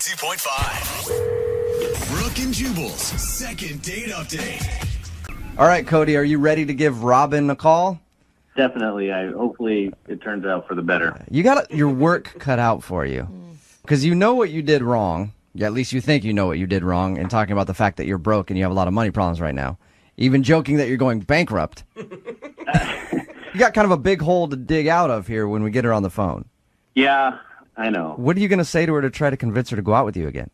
92.5. Brooke and Jubal's second date update. All right, Cody, are you ready to give Robin a call? Definitely. Hopefully it turns out for the better. You got your work cut out for you because you know what you did wrong. Yeah, at least you think you know what you did wrong, and talking about the fact that you're broke and you have a lot of money problems right now. Even joking that you're going bankrupt. You got kind of a big hole to dig out of here when we get her on the phone. Yeah, I know. What are you going to say to her to try to convince her to go out with you again?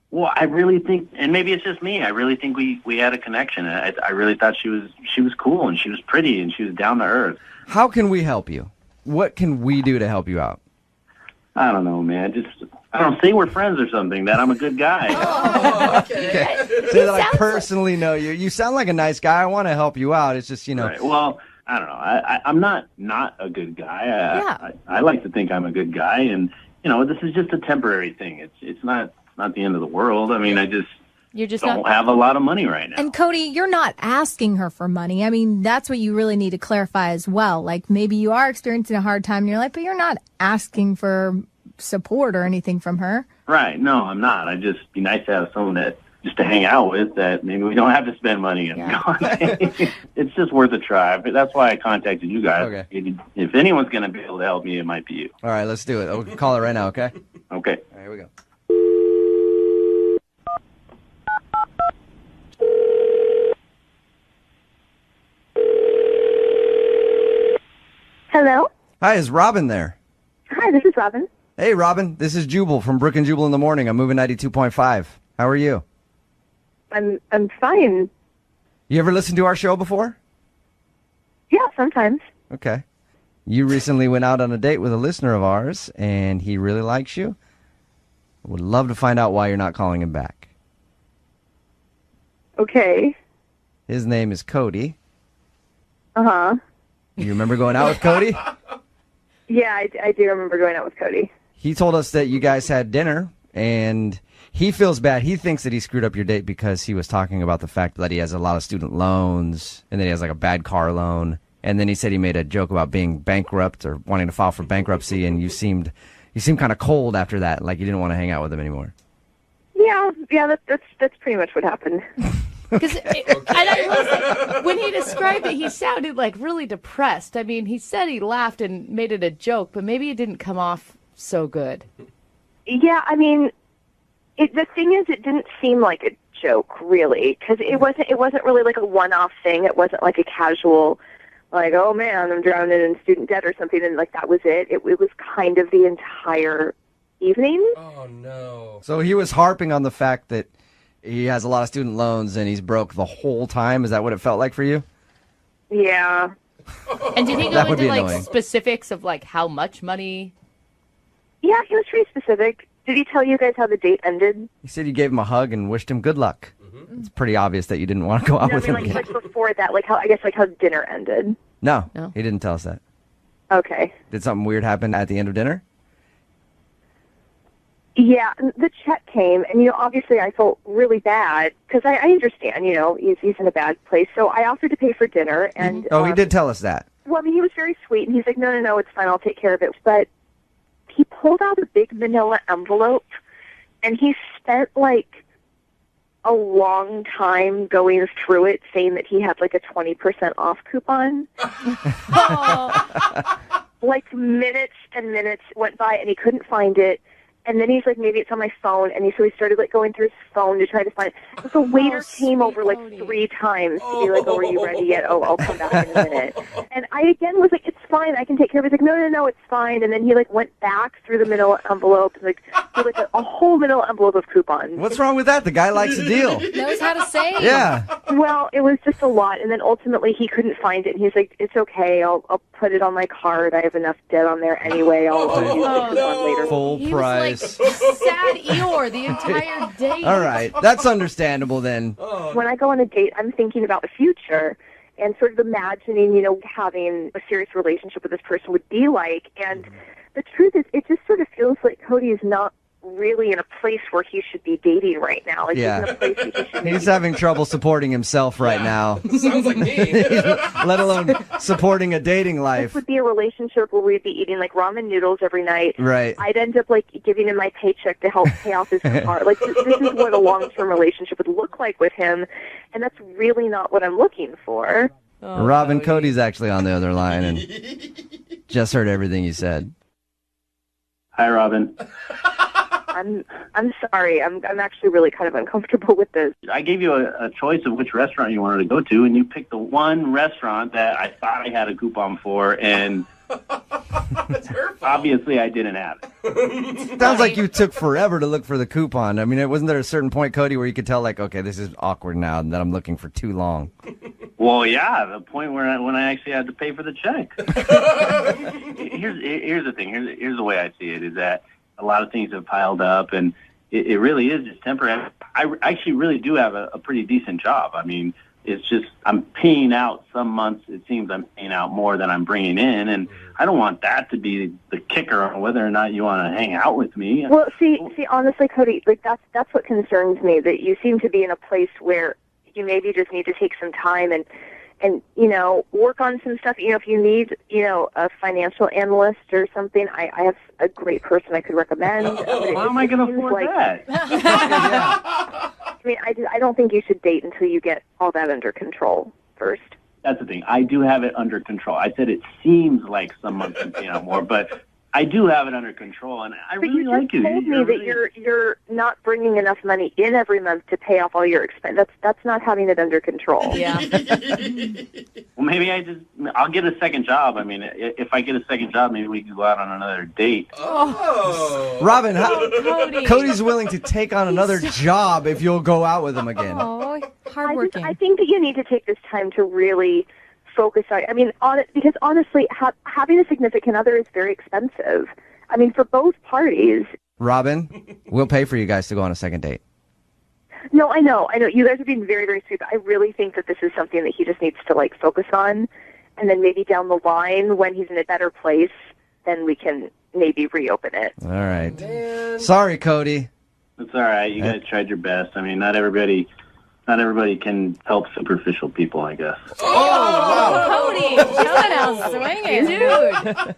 Well, I really think, and maybe it's just me, I really think we had a connection. I really thought she was cool, and she was pretty, and she was down to earth. How can we help you? What can we do to help you out? I don't know, man. I don't say we're friends or something, that I'm a good guy. Oh, okay. Say that I personally know you. You sound like a nice guy. I want to help you out. It's just, Right. Well, I don't know. I'm not a good guy. I like to think I'm a good guy, and, this is just a temporary thing. It's not the end of the world. I mean, I just don't have a lot of money right now. And Cody, you're not asking her for money. I mean, that's what you really need to clarify as well. Like, maybe you are experiencing a hard time in your life, but you're not asking for support or anything from her. Right. No, I'm not. I'd just be nice to have someone just to hang out with that maybe we don't have to spend money on. It's just worth a try. But that's why I contacted you guys. Okay. If anyone's going to be able to help me, it might be you. All right, let's do it. We'll call her right now, okay? Okay. All right, here we go. Hello? Hi, is Robin there? Hi, this is Robin. Hey, Robin. This is Jubal from Brooke and Jubal in the Morning. I'm moving 92.5. How are you? I'm fine. You ever listened to our show before? Yeah, sometimes. Okay. You recently went out on a date with a listener of ours, and he really likes you. Would love to find out why you're not calling him back. Okay. His name is Cody. Uh-huh. You remember going out with Cody? Yeah, I do remember going out with Cody. He told us that you guys had dinner, and he feels bad. He thinks that he screwed up your date because he was talking about the fact that he has a lot of student loans, and then he has like a bad car loan. And then he said he made a joke about being bankrupt or wanting to file for bankruptcy, and you seemed kind of cold after that, like you didn't want to hang out with him anymore. Yeah, that's pretty much what happened. Because when he described it, he sounded like really depressed. I mean, he said he laughed and made it a joke, but maybe it didn't come off so good. Yeah, I mean, the thing is, it didn't seem like a joke, really, because it wasn't really like a one-off thing. It wasn't like a casual, like, oh man, I'm drowning in student debt or something, and like that was it. It was kind of the entire evening. Oh no! So he was harping on the fact that he has a lot of student loans and he's broke the whole time. Is that what it felt like for you? Yeah. And did he go That would into be like annoying. specifics of like how much money? Yeah, he was pretty specific. Did he tell you guys how the date ended? He said you gave him a hug and wished him good luck. Mm-hmm. It's pretty obvious that you didn't want to go out No, with I mean, him again. like before that, like how dinner ended. No, No. he didn't tell us that. Okay. Did something weird happen at the end of dinner? Yeah, the check came, and obviously I felt really bad because I understand, he's in a bad place. So I offered to pay for dinner, and Oh, he did tell us that. Well, I mean, he was very sweet, and he's like, no, it's fine, I'll take care of it. But he pulled out a big manila envelope, and he spent like a long time going through it, saying that he had like a 20% off coupon. Like minutes and minutes went by, and he couldn't find it. And then he's like, maybe it's on my phone. And so he started like going through his phone to try to find it. The waiter came over like 3 times to be like, oh, are you ready yet? Oh, I'll come back in a minute. And I again was like, it's fine, I can take care of it. He's like, no, it's fine. And then he like went back through the manila envelope, and like did like a whole manila envelope of coupons. What's wrong with that? The guy likes a deal. Knows how to save. Yeah. Well, it was just a lot. And then ultimately he couldn't find it. And he's like, it's okay, I'll put it on my card. I have enough debt on there anyway. I'll use the coupon later. Full He price. was like sad Eeyore the entire day. All right. That's understandable then. When I go on a date, I'm thinking about the future and sort of imagining, having a serious relationship with this person would be like. And the truth is, it just sort of feels like Cody is not really in a place where he should be dating right now. Like, Yeah. he's in a place that he should He's having trouble supporting himself right now. Sounds like me. Let alone supporting a dating life. This would be a relationship where we'd be eating like ramen noodles every night. Right. I'd end up like giving him my paycheck to help pay off his car. Like this is what a long-term relationship would look like with him, and that's really not what I'm looking for. Oh, Robin, Cody's actually on the other line and just heard everything you said. Hi, Robin. I'm sorry. I'm actually really kind of uncomfortable with this. I gave you a choice of which restaurant you wanted to go to, and you picked the one restaurant that I thought I had a coupon for, and obviously I didn't have it. Sounds like you took forever to look for the coupon. I mean, wasn't there a certain point, Cody, where you could tell, like, okay, this is awkward now, and that I'm looking for too long? Well, yeah, the point when I actually had to pay for the check. Here's the thing. Here's the way I see it, is that a lot of things have piled up, and it really is just temporary. I actually really do have a pretty decent job. I mean, it's just I'm paying out some months. It seems I'm paying out more than I'm bringing in, and I don't want that to be the kicker on whether or not you want to hang out with me. Well, see, honestly, Cody, like that's what concerns me. That you seem to be in a place where you maybe just need to take some time and work on some stuff. If you need a financial analyst or something, I have a great person I could recommend. How am I going to afford that? I mean, I don't think you should date until you get all that under control first. That's the thing. I do have it under control. I said it seems like some months I'm paying out more, but I do have it under control, and I really like you. But you just told me that you're not bringing enough money in every month to pay off all your expenses. That's not having it under control. Yeah. Well, maybe I'll get a second job. I mean, if I get a second job, maybe we can go out on another date. Oh. Robin, Cody. Cody's willing to take on another job if you'll go out with him again. Oh, hardworking. I think that you need to take this time to really focus on. I mean, because honestly, having a significant other is very expensive. I mean, for both parties. Robin, we'll pay for you guys to go on a second date. No, I know. You guys are being very, very sweet. But I really think that this is something that he just needs to focus on, and then maybe down the line when he's in a better place, then we can maybe reopen it. All right. Man. Sorry, Cody. It's all right. You guys tried your best. I mean, not everybody can help superficial people, I guess. Cody, she's got out swinging, dude.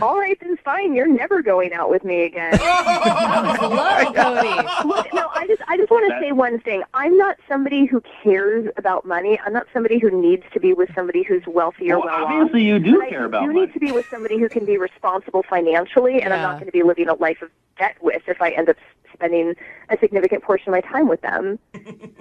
All right, then fine. You're never going out with me again. Hello, Cody. Look, no, I just want to say one thing. I'm not somebody who cares about money. I'm not somebody who needs to be with somebody who's wealthy or well-off. Obviously, you do care about money. You need to be with somebody who can be responsible financially, and I'm not going to be living a life of debt with if I end up spending a significant portion of my time with them.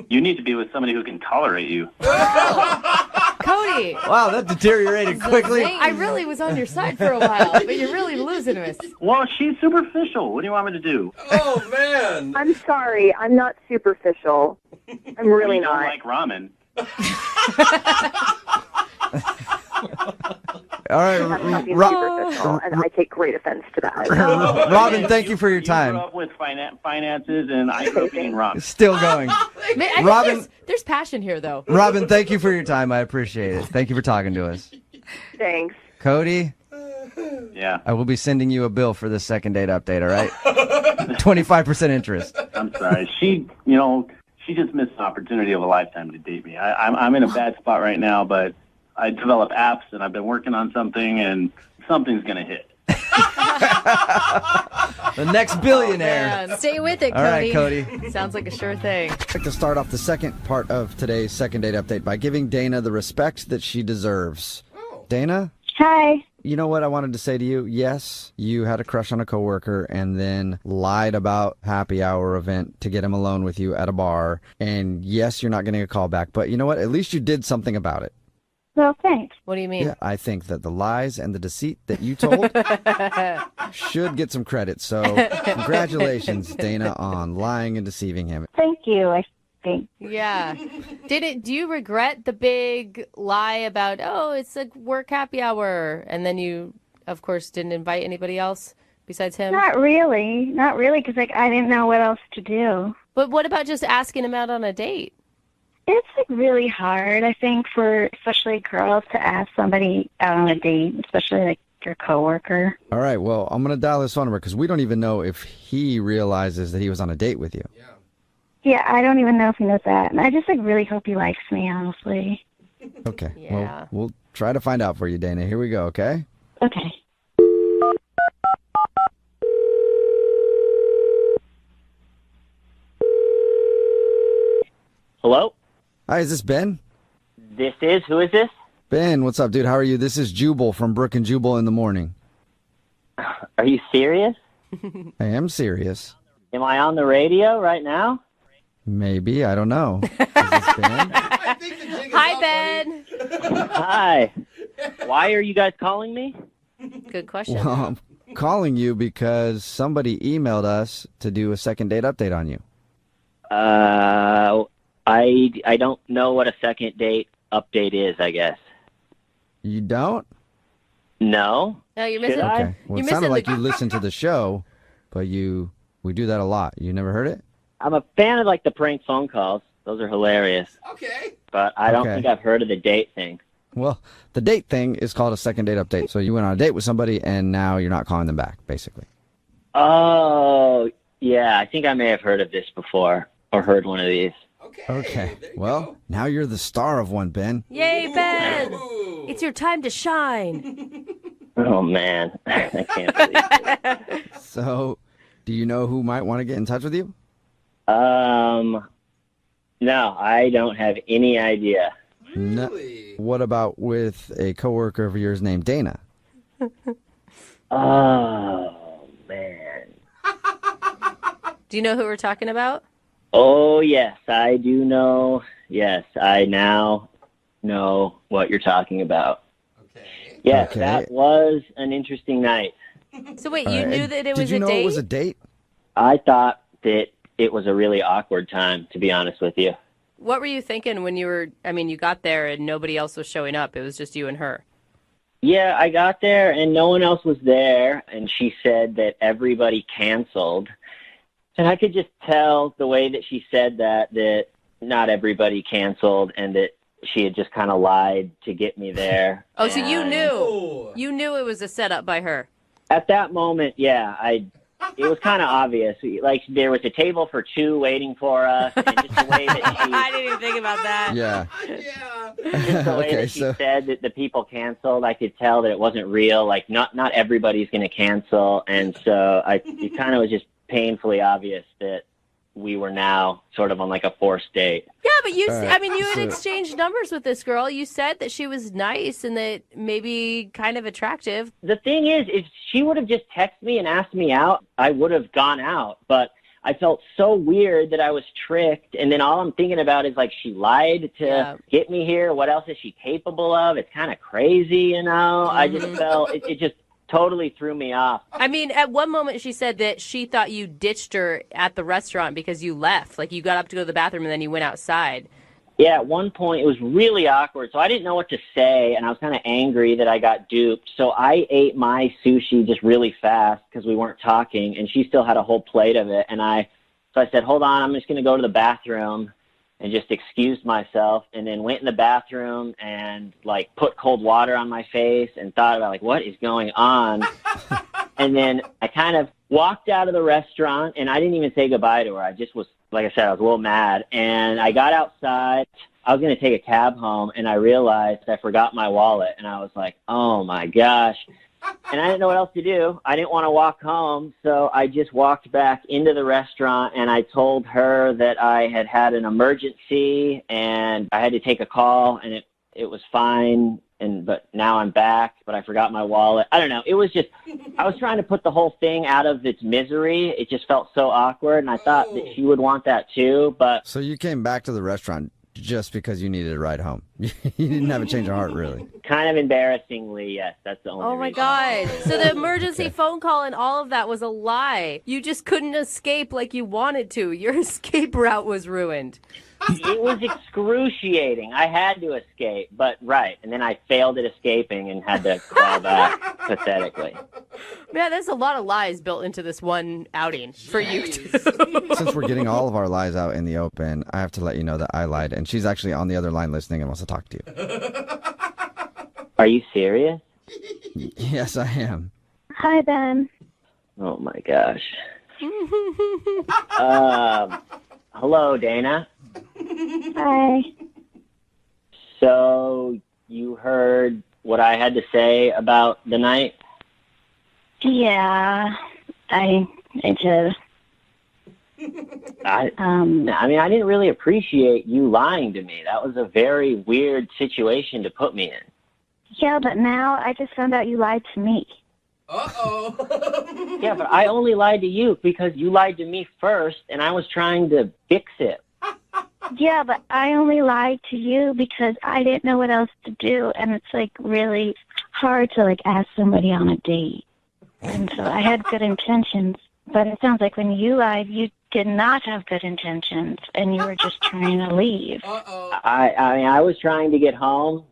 You need to be with somebody who can tolerate you. Cody. Wow, that deteriorated quickly. I really was on your side for a while, but you're really losing us. Well, she's superficial. What do you want me to do? Oh, man. I'm sorry. I'm not superficial. I'm really You don't not. like ramen. All right, I'm not being superficial, and I take great offense to that. Robin, thank you for your You time. grew up with finances, and I grew up eating ramen. Still going. I think Robin- there's passion here, though. Robin, thank you for your time. I appreciate it. Thank you for talking to us. Thanks. Cody, Yeah, I will be sending you a bill for this second date update, all right? 25% interest. I'm sorry. She just missed an opportunity of a lifetime to date me. I'm in a bad spot right now, but I develop apps, and I've been working on something, and something's going to hit. The next billionaire. Man. Stay with it, Cody. All right, Cody. Sounds like a sure thing. I'd like to start off the second part of today's second date update by giving Dana the respect that she deserves. Dana? Hi. You know what I wanted to say to you? Yes, you had a crush on a coworker and then lied about happy hour event to get him alone with you at a bar. And yes, you're not getting a call back, but you know what? At least you did something about it. Well, thanks. What do you mean? Yeah, I think that the lies and the deceit that you told should get some credit. So congratulations, Dana, on lying and deceiving him. Thank you, I think. Yeah. Do you regret the big lie about, it's a work happy hour, and then you, of course, didn't invite anybody else besides him? Not really, because I didn't know what else to do. But what about just asking him out on a date? It's really hard, I think, for especially girls to ask somebody out on a date, especially your coworker. All right, well, I'm going to dial his phone number because we don't even know if he realizes that he was on a date with you. Yeah, I don't even know if he knows that. And I just really hope he likes me, honestly. Okay, Yeah. well, we'll try to find out for you, Dana. Here we go, okay? Okay. Hello? Hi, is this Ben? This is? Who is this? Ben, what's up, dude? How are you? This is Jubal from Brooke and Jubal in the morning. Are you serious? I am serious. Am I on the radio right now? Maybe, I don't know. Is this Ben? Hi, Ben. Hi. Why are you guys calling me? Good question. Well, I'm calling you because somebody emailed us to do a second date update on you. I don't know what a second date update is, I guess. You don't? No? No, you're missing. Should I? Okay. Well, You're it sounded missing like the- you listened to the show, but we do that a lot. You never heard it? I'm a fan of like the prank phone calls. Those are hilarious. Okay. But I don't Okay. think I've heard of the date thing. Well, the date thing is called a second date update. So you went on a date with somebody and now you're not calling them back, basically. Oh, yeah. I think I may have heard of this before or heard one of these. Okay. Well, now you're the star of one, Ben. Yay, Ben. It's your time to shine. Oh, man. I can't believe it. So, do you know who might want to get in touch with you? No, I don't have any idea. No. What about with a coworker of yours named Dana? Oh, man. Do you know who we're talking about? Oh, yes, I do know. Yes, I now know what you're talking about. Okay. Yes, Okay. that was an interesting night. So wait, All you right. knew that it Did was you a know date? it was a date? I thought that it was a really awkward time, to be honest with you. What were you thinking when you got there and nobody else was showing up? It was just you and her. Yeah, I got there and no one else was there, and she said that everybody canceled. And I could just tell the way that she said that not everybody canceled and that she had just kind of lied to get me there. Oh, so you And knew. You knew it was a setup by her. At that moment, yeah, it was kind of obvious. Like, there was a table for two waiting for us, and just the way that I didn't even think about that. Yeah. just the way Okay, that she so said that the people canceled, I could tell that it wasn't real. Like, not everybody's going to cancel, and so it kind of was just painfully obvious that we were now sort of on like a forced date. Yeah, but you, All right, you had so- exchanged numbers with this girl. You said that she was nice and that maybe kind of attractive. The thing is, if she would have just texted me and asked me out, I would have gone out. But I felt so weird that I was tricked. And then all I'm thinking about is, like, she lied to get me here. What else is she capable of? It's kind of crazy, you know? I just felt it just totally threw me off. I mean, at one moment she said that she thought you ditched her at the restaurant because you left. Like, you got up to go to the bathroom and then you went outside. Yeah, at one point it was really awkward, so I didn't know what to say, and I was kind of angry that I got duped. So I ate my sushi just really fast because we weren't talking, and she still had a whole plate of it. So I said, hold on, I'm just going to go to the bathroom, and just excused myself, and then went in the bathroom and, like, put cold water on my face and thought about, like, what is going on? And then I kind of walked out of the restaurant, and I didn't even say goodbye to her. I just was, like I said, I was a little mad. And I got outside. I was going to take a cab home, and I realized I forgot my wallet. And I was like, oh, my gosh. And I didn't know what else to do. I didn't want to walk home, so I just walked back into the restaurant, and I told her that I had had an emergency, and I had to take a call, and it was fine. But now I'm back, but I forgot my wallet. I don't know. It was just, I was trying to put the whole thing out of its misery. It just felt so awkward, and I thought that she would want that too. But So you came back to the restaurant just because you needed a ride home. You didn't have a change of heart, really. kind of embarrassingly, yes, that's the only Oh, my reason. God. So the emergency phone call and all of that was a lie. You just couldn't escape like you wanted to. Your escape route was ruined. It was excruciating. I had to escape, but right. And then I failed at escaping and had to crawl back pathetically. Man, there's a lot of lies built into this one outing for you two. Since we're getting all of our lies out in the open, I have to let you know that I lied, and she's actually on the other line listening and wants to talk to you. Are you serious? Yes, I am. Hi, Ben. Oh my gosh. Hello, Dana. Hi. So you heard what I had to say about the night? Yeah, I did. I mean, I didn't really appreciate you lying to me. That was a very weird situation to put me in. Yeah, but now I just found out you lied to me. Uh-oh. Yeah, but I only lied to you because you lied to me first, and I was trying to fix it. Yeah, but I only lied to you because I didn't know what else to do, and it's like really hard to like ask somebody on a date. And so I had good intentions, but it sounds like when you lied, you did not have good intentions, and you were just trying to leave. Uh-oh. I mean, I was trying to get home.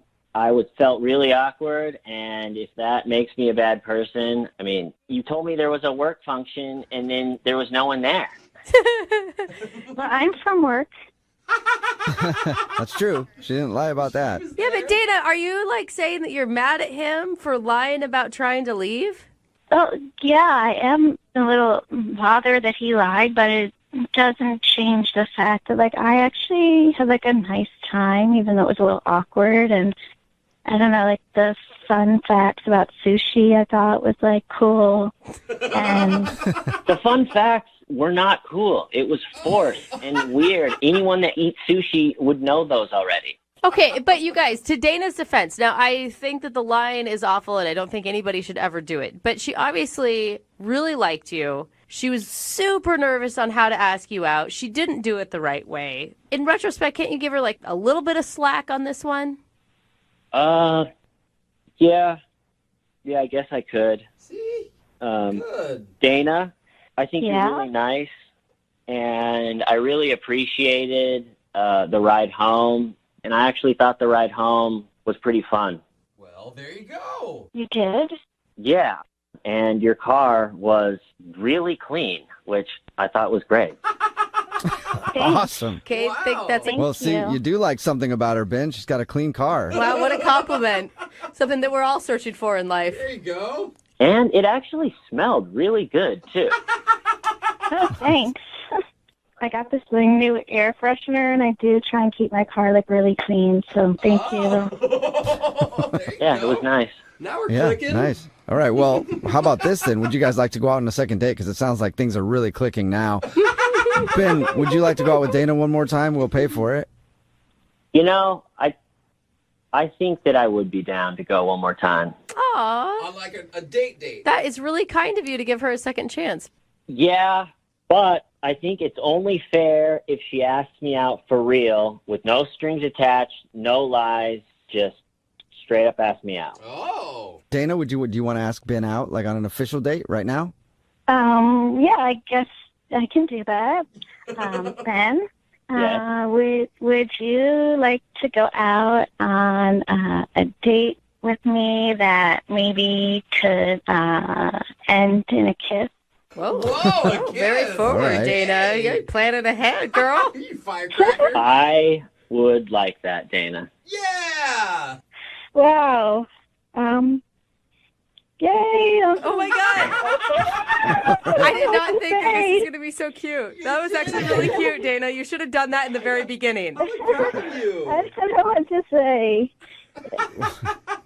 Felt really awkward, and if that makes me a bad person, I mean, you told me there was a work function, and then there was no one there. Well, I'm from work. That's true. She didn't lie about that. Yeah, but Dana, are you like saying that you're mad at him for lying about trying to leave? Oh, yeah, I am a little bothered that he lied, but it doesn't change the fact that, like, I actually had, like, a nice time, even though it was a little awkward, and I don't know, like, the fun facts about sushi I thought was, like, cool, and... The fun facts were not cool. It was forced and weird. Anyone that eats sushi would know those already. Okay, but you guys, to Dana's defense, now I think that the lying is awful and I don't think anybody should ever do it. But she obviously really liked you. She was super nervous on how to ask you out. She didn't do it the right way. In retrospect, can't you give her like a little bit of slack on this one? Yeah, I guess I could. See? Good. Dana, I think you're really nice, and I really appreciated the ride home. And I actually thought the ride home was pretty fun. Well, there you go. You did? Yeah. And your car was really clean, which I thought was great. Awesome. Okay, Wow. think that's a Well, see, you do like something about her, Ben. She's got a clean car. wow, what a compliment. Something that we're all searching for in life. There you go. And it actually smelled really good, too. Oh, thanks. I got this like new air freshener, and I do try and keep my car like really clean. So thank you. There you Yeah, go. it was nice. Now we're Yeah, clicking. nice. All right, well, how about this then? Would you guys like to go out on a second date? Because it sounds like things are really clicking now. Ben, would you like to go out with Dana one more time? We'll pay for it. You know, I think that I would be down to go one more time. Aw, On like a date. that is really kind of you to give her a second chance. Yeah, but I think it's only fair if she asks me out for real, with no strings attached, no lies, just straight up ask me out. Oh. Dana, do you want to ask Ben out, like on an official date right now? Yeah, I guess I can do that. Ben, Yes. would you like to go out on a date with me that maybe could end in a kiss? Whoa, Whoa, a very kiss. forward, All right. Dana. You're planning ahead, girl. You firecracker. I would like that, Dana. Yeah. Wow. Yay. Oh my god! I did not think that this was going to be so cute. That was actually really cute, Dana. You should have done that in the very beginning. I'm proud of you. I don't know what to say.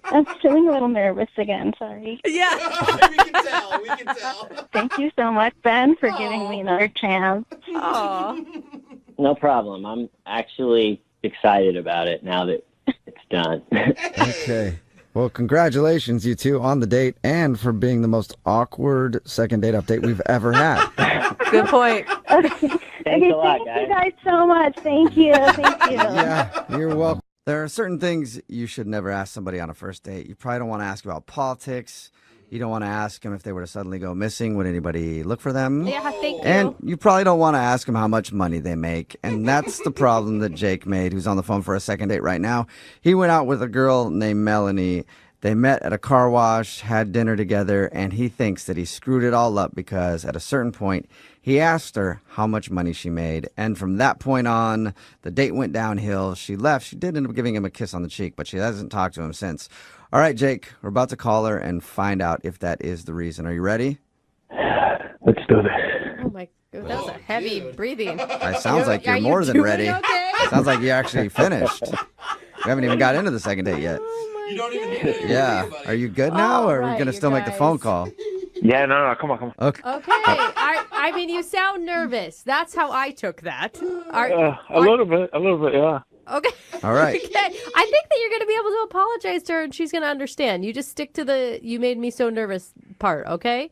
I'm feeling a little nervous again. Sorry. Yeah. We can tell. Thank you so much, Ben, for giving me another chance. Aw. No problem. I'm actually excited about it now that it's done. Okay. Well, congratulations, you two, on the date and for being the most awkward second date update we've ever had. Good point. Thanks a lot, Thank you guys. guys so much. Thank you. Thank you. Yeah, you're welcome. There are certain things you should never ask somebody on a first date. You probably don't want to ask about politics. You don't want to ask them if they were to suddenly go missing. Would anybody look for them? Yeah, thank you. And you probably don't want to ask them how much money they make. And that's the problem that Jake made, who's on the phone for a second date right now. He went out with a girl named Melanie. They met at a car wash, had dinner together, and he thinks that he screwed it all up because at a certain point, He asked her how much money she made, and from that point on, the date went downhill. She left. She did end up giving him a kiss on the cheek, but she hasn't talked to him since. All right, Jake, we're about to call her and find out if that is the reason. Are you ready? Let's do this. Oh my god, that was a heavy breathing. It sounds like you're more than ready. Okay? Sounds like you actually finished. We haven't even got into the second date yet. You don't even need it. Yeah. Are you good now, or are we right, going to you still make the guys. phone call? Yeah, no, come on. Okay. Okay. I mean, you sound nervous. That's how I took that. A little bit, yeah. Okay. All right. Okay. I think that you're going to be able to apologize to her and she's going to understand. You just stick to the "you made me so nervous" part, okay?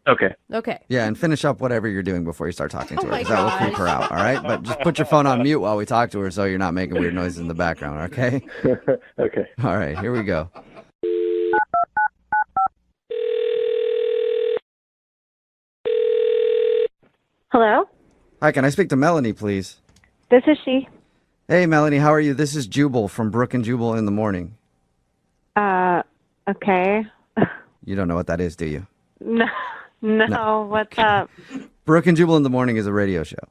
Okay. Okay. Yeah, and finish up whatever you're doing before you start talking to Oh her, my because that will gosh. creep her out, all right? But just put your phone on mute while we talk to her so you're not making weird noises in the background, okay? Okay. All right, here we go. Hello? Hi, can I speak to Melanie, please? This is she. Hey, Melanie, how are you? This is Jubal from Brooke and Jubal in the Morning. Okay. You don't know what that is, do you? No, what's up? Brooke and Jubal in the Morning is a radio show.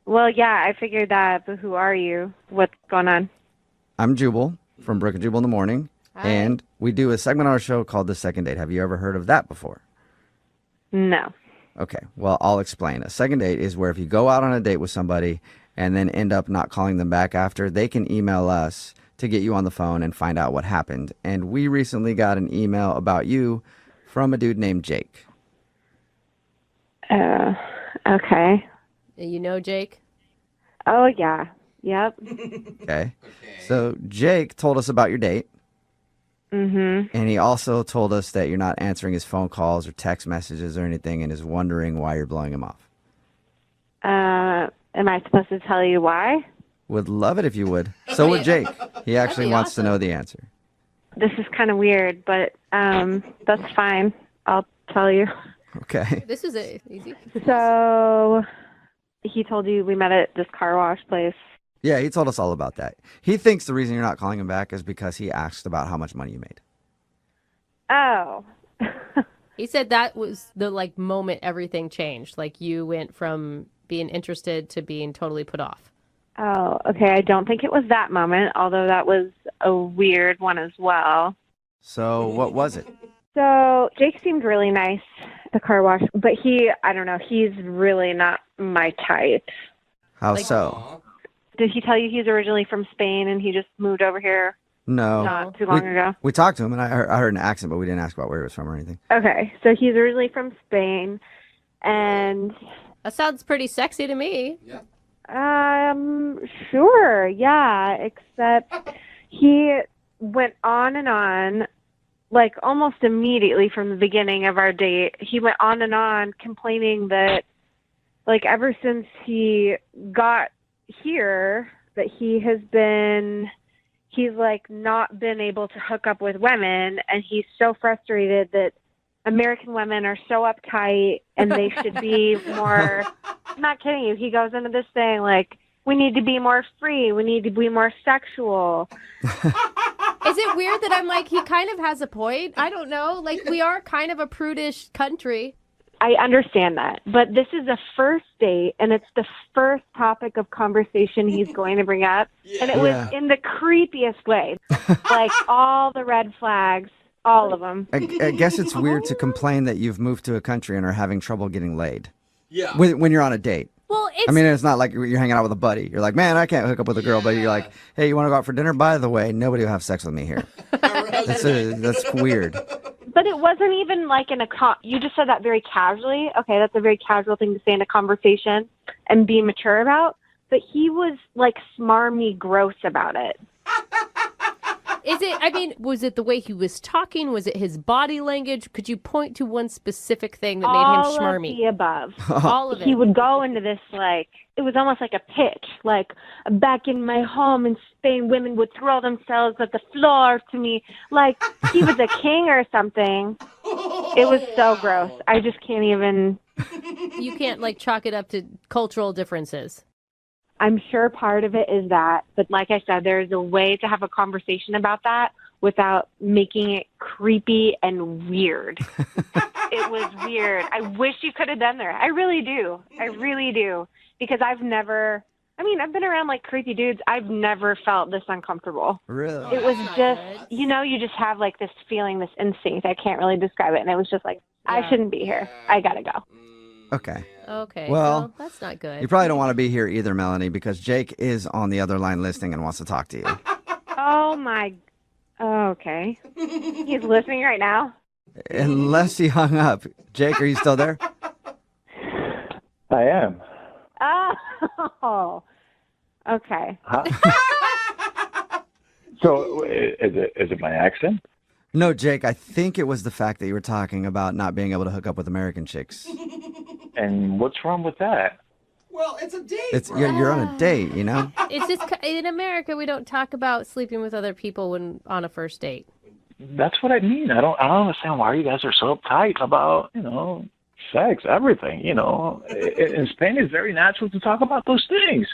Well, yeah, I figured that, but who are you? What's going on? I'm Jubal from Brooke and Jubal in the Morning, and we do a segment on our show called The Second Date. Have you ever heard of that before? No. Okay, well, I'll explain. A second date is where if you go out on a date with somebody and then end up not calling them back after, they can email us to get you on the phone and find out what happened. And we recently got an email about you from a dude named Jake. Okay. You know Jake? Oh, yeah. Yep. Okay? So Jake told us about your date. Mm-hmm. And he also told us that you're not answering his phone calls or text messages or anything and is wondering why you're blowing him off. Am I supposed to tell you why? Would love it if you would. So would Jake. He actually be wants to awesome. know the answer. This is kind of weird, but that's fine. I'll tell you. Okay. This is easy. So he told you we met at this car wash place. Yeah, he told us all about that. He thinks the reason you're not calling him back is because he asked about how much money you made. Oh. He said that was the moment everything changed. Like you went from being interested to being totally put off. Oh, okay. I don't think it was that moment, although that was a weird one as well. So what was it? So Jake seemed really nice at the car wash, but I don't know, he's really not my type. How so? Did he tell you he's originally from Spain and he just moved over here No. not too long ago? We talked to him, and I heard an accent, but we didn't ask about where he was from or anything. Okay, so he's originally from Spain, and That sounds pretty sexy to me. sure, yeah, except he went on and on, almost immediately from the beginning of our date. He went on and on complaining that, ever since he got here, that he's not been able to hook up with women, and he's so frustrated that American women are so uptight and they should be more. I'm not kidding you. He goes into this thing we need to be more free, we need to be more sexual. Is it weird that I'm he kind of has a point? I don't know. We are kind of a prudish country. I understand that, but this is a first date, and it's the first topic of conversation he's going to bring up, and it was in the creepiest way, all the red flags, all of them. I guess it's weird to complain that you've moved to a country and are having trouble getting laid. Yeah. When you're on a date. Well, I mean, it's not like you're hanging out with a buddy. You're like, man, I can't hook up with a girl. But you're like, hey, you want to go out for dinner? By the way, nobody will have sex with me here. That's weird. But it wasn't even in a you just said that very casually. Okay, that's a very casual thing to say in a conversation and be mature about. But he was smarmy gross about it. Was it the way he was talking? Was it his body language? Could you point to one specific thing that made All him schmarmy? of the above. All of it. He would go into this it was almost like a pitch. Back in my home in Spain, women would throw themselves at the floor to me he was a king or something. It was so gross. I just can't even. You can't chalk it up to cultural differences. I'm sure part of it is that, but like I said, there's a way to have a conversation about that without making it creepy and weird. It was weird. I wish you could have done there. I really do. I really do. Because I've been around like creepy dudes. I've never felt this uncomfortable. Really? It was just, you just have like this feeling, this instinct. I can't really describe it. And it was just like, I shouldn't be here. I gotta go. Okay. Okay. Well, that's not good. You probably don't want to be here either, Melanie, because Jake is on the other line listening and wants to talk to you. Oh my. Okay. He's listening right now. Unless he hung up. Jake, are you still there? I am. Oh. Okay. Huh? So is it my accent? No, Jake, I think it was the fact that you were talking about not being able to hook up with American chicks. And what's wrong with that? Well, it's a date. You're on a date, you know? It's just in America we don't talk about sleeping with other people when on a first date. That's what I mean. I don't understand why you guys are so uptight about, sex, everything, In Spain, it's very natural to talk about those things,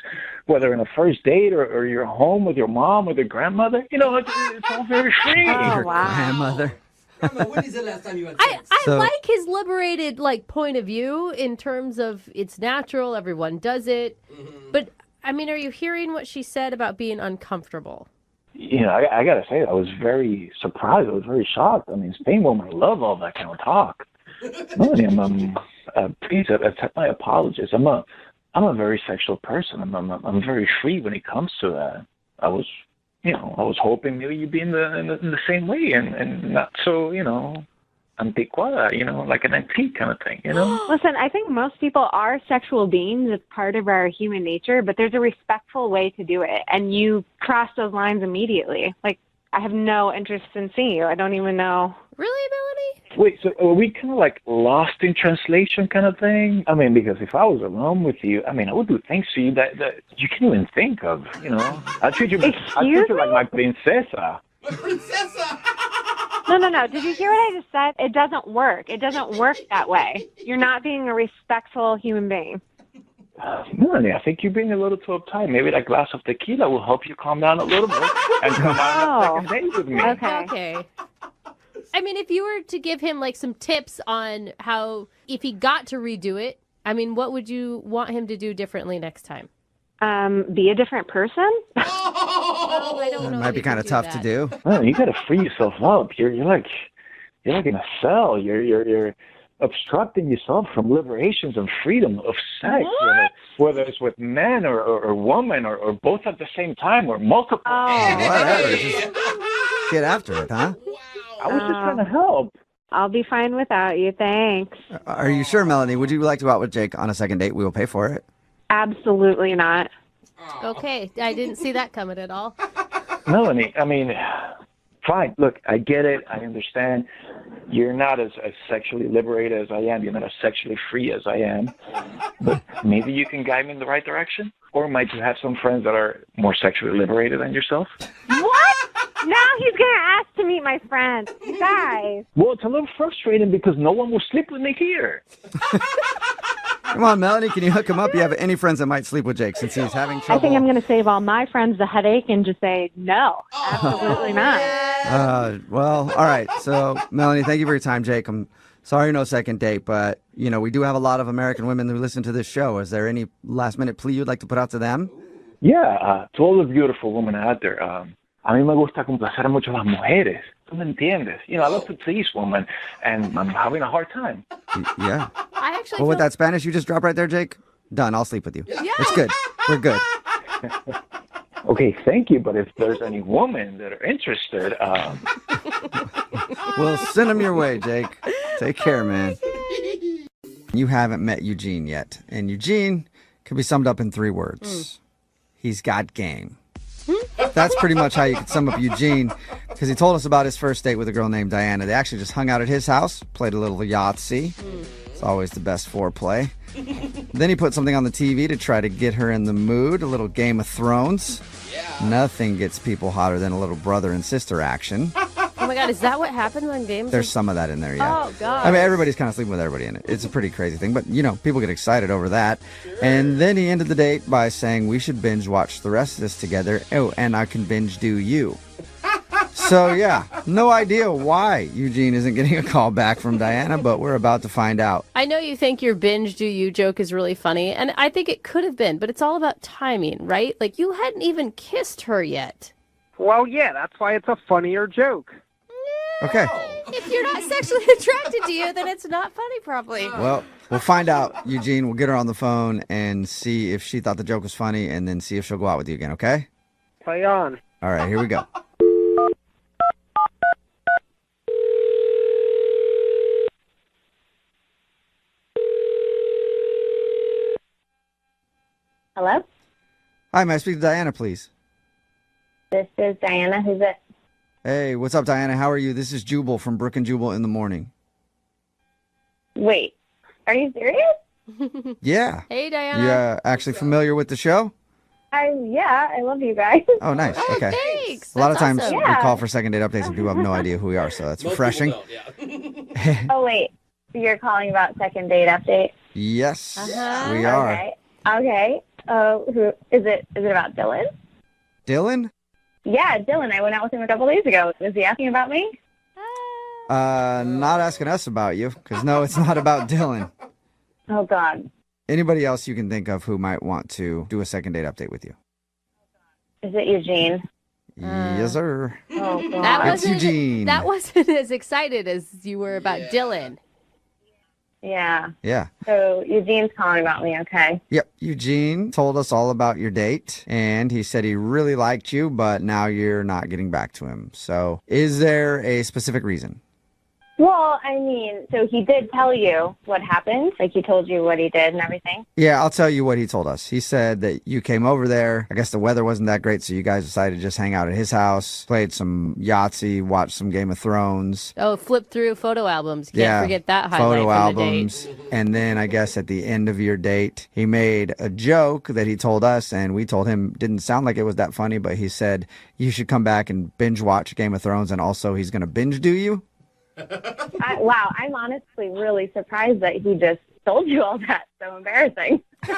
whether in a first date or you're home with your mom or your grandmother. It's all very free. Your grandmother. Grandma, when is the last time you had sex? I like his liberated point of view in terms of it's natural, everyone does it. Mm-hmm. But are you hearing what she said about being uncomfortable? I got to say, I was very surprised. I was very shocked. Spain women love all that kind of talk. Melanie, please accept my apologies. I'm a very sexual person. I'm very free when it comes to that. I was hoping maybe you'd be in the same way and not so, antiquada, like an antique kind of thing, Listen, I think most people are sexual beings. It's part of our human nature, but there's a respectful way to do it. And you cross those lines immediately. Like, I have no interest in seeing you. I don't even know. Really, Melanie? Wait, so are we kind of like lost in translation kind of thing? Because if I was alone with you, I would do things to you that you can't even think of, I treat you like my princesa. Princesa! No. Did you hear what I just said? It doesn't work. It doesn't work that way. You're not being a respectful human being. Melanie, I think you're being a little too uptight. Maybe that glass of tequila will help you calm down a little bit and come on a second date with me. Okay. If you were to give him some tips on how, if he got to redo it, what would you want him to do differently next time? Be a different person? Oh, I don't know. That might be kind of tough to do. Well, you got to free yourself up. You're like in a cell. You're obstructing yourself from liberations and freedom of sex, whether it's with men or women or both at the same time or multiple. Whatever. Just get after it, huh? I was just trying to help. I'll be fine without you. Thanks. Are you sure, Melanie? Would you like to go out with Jake on a second date? We will pay for it. Absolutely not. Okay. I didn't see that coming at all. Melanie, fine. Look, I get it. I understand. You're not as sexually liberated as I am. You're not as sexually free as I am. But maybe you can guide me in the right direction? Or might you have some friends that are more sexually liberated than yourself? What? Now he's going to ask to meet my friends. You guys. Well, it's a little frustrating because no one will sleep with me here. Come on, Melanie, can you hook him up? You have any friends that might sleep with Jake since he's having trouble? I think I'm going to save all my friends the headache and just say, no, absolutely not. Well, all right. So, Melanie, thank you for your time, Jake. I'm sorry no second date, but, we do have a lot of American women who listen to this show. Is there any last-minute plea you'd like to put out to them? Yeah, to all the beautiful women out there, a mí me gusta complacer mucho a las mujeres. ¿Tú me entiendes? I love to please women, and I'm having a hard time. Yeah. I actually Well, with that Spanish you just dropped right there, Jake, done. I'll sleep with you. Yeah. It's good. We're good. Okay, thank you, but if there's any women that are interested... We'll send them your way, Jake. Take care, man. You haven't met Eugene yet, and Eugene can be summed up in 3 words. He's got game. That's pretty much how you could sum up Eugene, because he told us about his first date with a girl named Diana. They actually just hung out at his house, played a little Yahtzee. It's always the best foreplay. Then he put something on the TV to try to get her in the mood, a little Game of Thrones. Nothing gets people hotter than a little brother and sister action. Oh my God, is that what happens on games? There's some of that in there, yeah. Oh, God. Everybody's kind of sleeping with everybody in it. It's a pretty crazy thing, but, people get excited over that. Sure. And then he ended the date by saying we should binge watch the rest of this together. Oh, and I can binge do you. So, yeah, no idea why Eugene isn't getting a call back from Diana, but we're about to find out. I know you think your binge do you joke is really funny, and I think it could have been, but it's all about timing, right? Like, you hadn't even kissed her yet. Well, yeah, that's why it's a funnier joke. Okay. If you're not sexually attracted to you, then it's not funny, probably. Well, we'll find out, Eugene. We'll get her on the phone and see if she thought the joke was funny and then see if she'll go out with you again, okay? Play on. All right, here we go. Hello? Hi, may I speak to Diana, please? This is Diana. Who's it? Hey, what's up, Diana? How are you? This is Jubal from Brooke and Jubal in the Morning. Wait, are you serious? Yeah. Hey, Diana. You actually familiar with the show? Yeah, I love you guys. Oh, nice. Okay. Thanks. A lot of times awesome. we call for second date updates and people have no idea who we are, so that's refreshing. Oh, wait. You're calling about second date update? Yes, we are. Okay. Who is it? Is it about Dylan? Dylan? Yeah, Dylan. I went out with him a couple days ago. Was he asking about me? Not asking us about you, because no, it's not about Dylan. Oh, God. Anybody else you can think of who might want to do a second date update with you? Is it Eugene? Yes, sir. Oh, God. It's Eugene. That wasn't as excited as you were about Dylan. Yeah. Yeah. So Eugene's calling about me, okay? Yep. Eugene told us all about your date, and he said he really liked you, but now you're not getting back to him. So is there a specific reason? Well, I mean, so he did tell you what happened? Like, he told you what he did and everything? Yeah, I'll tell you what he told us. He said that you came over there. I guess the weather wasn't that great, so you guys decided to just hang out at his house, played some Yahtzee, watched some Game of Thrones. Oh, flip through photo albums. Can't forget that highlight photo from albums. the date. And then I guess at the end of your date, he made a joke that he told us, and we told him didn't sound like it was that funny, but he said you should come back and binge watch Game of Thrones, and also he's going to binge do you. Wow, I'm honestly really surprised that he just told you all that. So embarrassing. We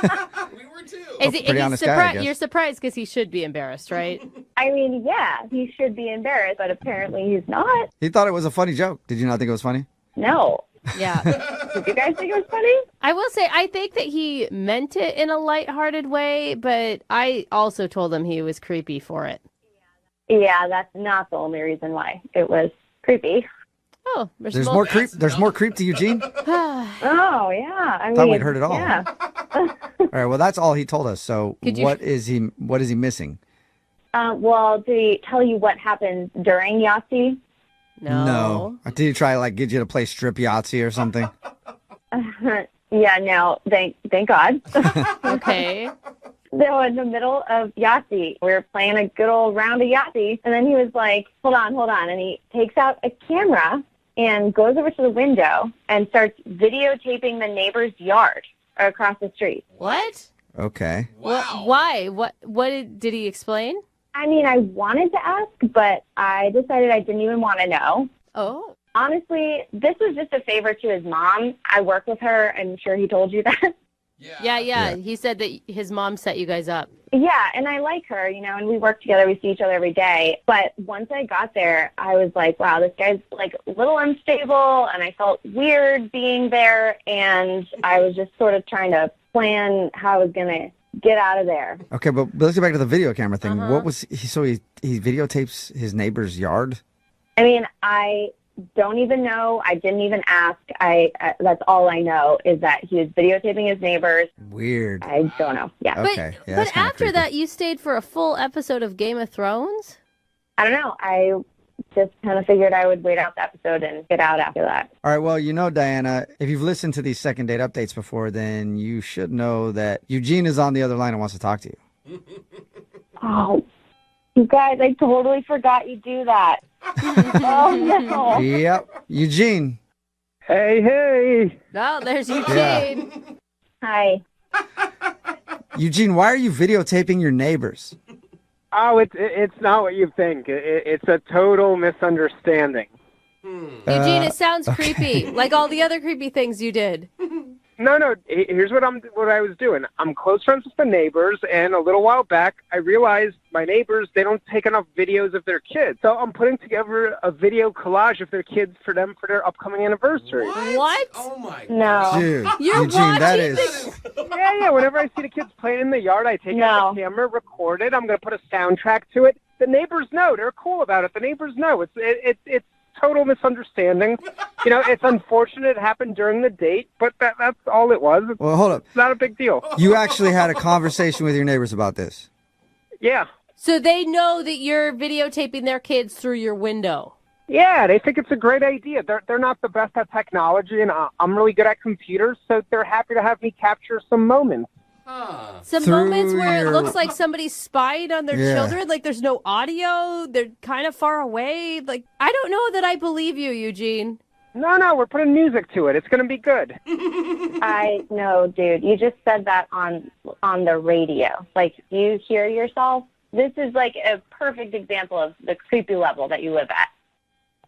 were too. Pretty honest guy, I guess. You're surprised because he should be embarrassed, right? I mean, yeah, he should be embarrassed, but apparently he's not. He thought it was a funny joke. Did you not think it was funny? No. Yeah. Did you guys think it was funny? I will say, I think that he meant it in a lighthearted way, but I also told him he was creepy for it. Yeah, that's not the only reason why it was creepy. Oh, there's more creep. There's more creep to Eugene. Oh, yeah. I Thought mean, we'd heard it all. Yeah. All right. Well, that's all he told us. So what is he missing? Well, did he tell you what happened during Yahtzee? No. Did he try like get you to play strip Yahtzee or something? Yeah. No. Thank God. Okay. So in the middle of Yahtzee, we were playing a good old round of Yahtzee, and then he was like, hold on, and he takes out a camera and goes over to the window and starts videotaping the neighbor's yard across the street. What? Okay. Wow. Why? What did he explain? I mean, I wanted to ask, but I decided I didn't even want to know. Oh. Honestly, this was just a favor to his mom. I work with her. I'm sure he told you that. Yeah. He said that his mom set you guys up. Yeah, and I like her, and we work together. We see each other every day. But once I got there, I was like, wow, this guy's like a little unstable, and I felt weird being there, and I was just sort of trying to plan how I was going to get out of there. Okay, but let's get back to the video camera thing. What was he? So he videotapes his neighbor's yard? I mean, I don't even know. I didn't even ask. That's all I know is that he was videotaping his neighbors. Weird. I don't know. Yeah. Okay. Yeah, but after that, you stayed for a full episode of Game of Thrones? I don't know. I just kind of figured I would wait out the episode and get out after that. All right. Well, Diana, if you've listened to these second date updates before, then you should know that Eugene is on the other line and wants to talk to you. Oh, you guys, I totally forgot you do that. Oh, no. Yep. Eugene. Hey. No, there's Eugene. Yeah. Hi. Eugene, why are you videotaping your neighbors? Oh, it's not what you think. It's a total misunderstanding. Eugene, it sounds creepy, like all the other creepy things you did. No. Here's what I was doing. I'm close friends with the neighbors, and a little while back, I realized my neighbors, they don't take enough videos of their kids. So I'm putting together a video collage of their kids for their upcoming anniversary. What? Oh my No. Dude, You're Eugene, that watching is... Yeah. Whenever I see the kids playing in the yard, I take out the camera, record it. I'm going to put a soundtrack to it. The neighbors know. They're cool about it. The neighbors know. It's total misunderstanding. It's unfortunate it happened during the date, but that's all it was. Well, hold up. It's not a big deal. You actually had a conversation with your neighbors about this? Yeah. So they know that you're videotaping their kids through your window. Yeah, they think it's a great idea. They're not the best at technology, and I'm really good at computers, so they're happy to have me capture some moments. Some moments where it looks like somebody spied on their children, like there's no audio, they're kind of far away. Like, I don't know that I believe you, Eugene. No, we're putting music to it. It's going to be good. I know, dude. You just said that on the radio. Like, you hear yourself? This is like a perfect example of the creepy level that you live at.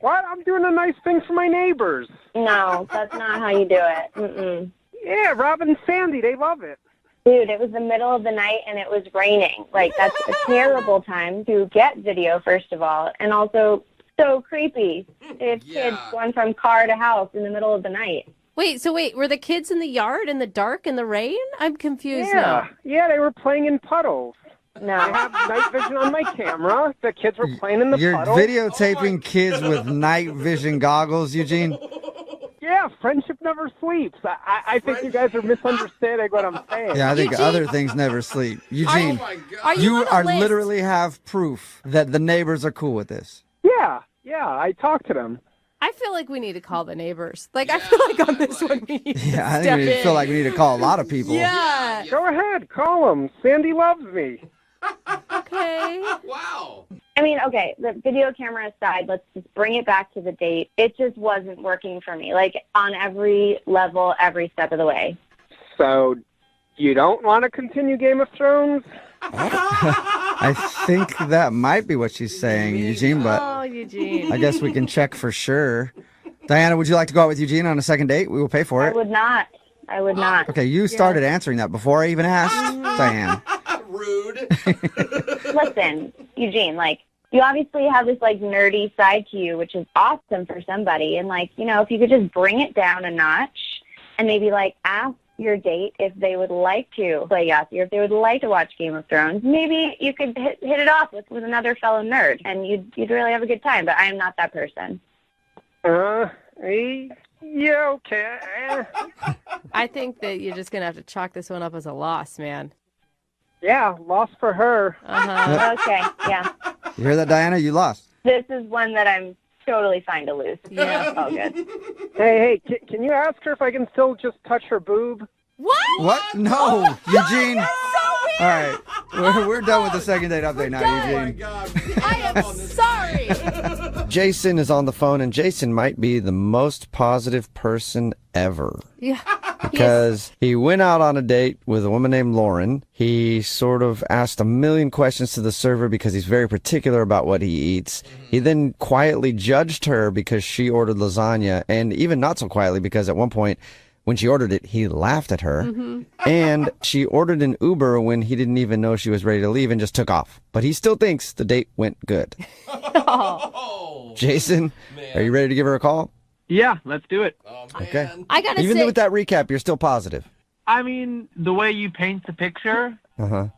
What? I'm doing a nice thing for my neighbors. No, that's not how you do it. Mm-mm. Yeah, Rob and Sandy, they love it. Dude, it was the middle of the night and it was raining. Like, that's a terrible time to get video, first of all, and also so creepy. If kids going from car to house in the middle of the night. Wait, were the kids in the yard in the dark in the rain? I'm confused now. Yeah, they were playing in puddles. No. I have night vision on my camera. The kids were playing in the puddles. You're videotaping kids with night vision goggles, Eugene? Yeah, friendship never sleeps. I think you guys are misunderstanding what I'm saying. Yeah, I think other things never sleep. Eugene, you are literally have proof that the neighbors are cool with this. Yeah, I talked to them. I feel like we need to call the neighbors. Like, I feel like on this one we need to I step think we in. feel like we need to call a lot of people. Yeah. Go ahead, call them. Sandy loves me. Okay. Wow. I mean, okay, the video camera aside, let's just bring it back to the date. It just wasn't working for me, like, on every level, every step of the way. So, you don't want to continue Game of Thrones? I think that might be what she's saying, Eugene, but Eugene. I guess we can check for sure. Diana, would you like to go out with Eugene on a second date? We will pay for it. I would not. Okay, you started answering that before I even asked, Diane. Rude. Listen, Eugene, like, you obviously have this, like, nerdy side to you, which is awesome for somebody. And, like, if you could just bring it down a notch and maybe, like, ask your date if they would like to play Yahtzee or if they would like to watch Game of Thrones, maybe you could hit it off with another fellow nerd and you'd really have a good time. But I am not that person. Yeah, okay. I think that you're just going to have to chalk this one up as a loss, man. Yeah, loss for her. Okay, yeah. You hear that, Diana? You lost. This is one that I'm totally fine to lose. Yeah. All good. Hey, can you ask her if I can still just touch her boob? What? No, Eugene. All right, we're done with the second date update now, Eugene. I am sorry. Jason is on the phone, and Jason might be the most positive person ever. Yeah. Because he went out on a date with a woman named Lauren. He sort of asked a million questions to the server because he's very particular about what he eats. He then quietly judged her because she ordered lasagna, and even not so quietly because at one point when she ordered it, he laughed at her. And she ordered an Uber when he didn't even know she was ready to leave and just took off. But he still thinks the date went good. Jason, are you ready to give her a call? Yeah, let's do it. Okay. I gotta Even say, with that recap, you're still positive. I mean, the way you paint the picture,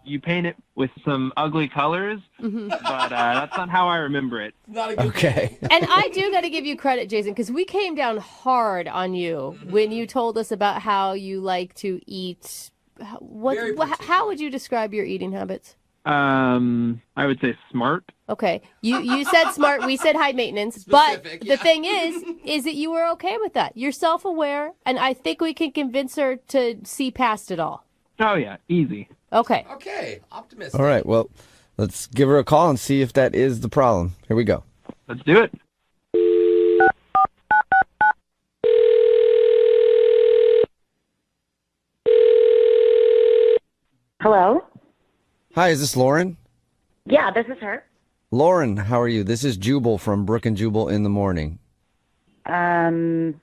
you paint it with some ugly colors, but that's not how I remember it. Not a good Okay. and I do got to give you credit, Jason, because we came down hard on you when you told us about how you like to eat. How would you describe your eating habits? I would say smart. Okay, you said smart. We said high maintenance. But the thing is that you were okay with that. You're self-aware, and I think we can convince her to see past it all. Oh, yeah, easy. Okay. Okay, optimistic. All right, well, let's give her a call and see if that is the problem. Here we go. Let's do it. Hello? Hi, is this Lauren? Yeah, this is her. Lauren, how are you? This is Jubal from Brooke and Jubal in the Morning. I'm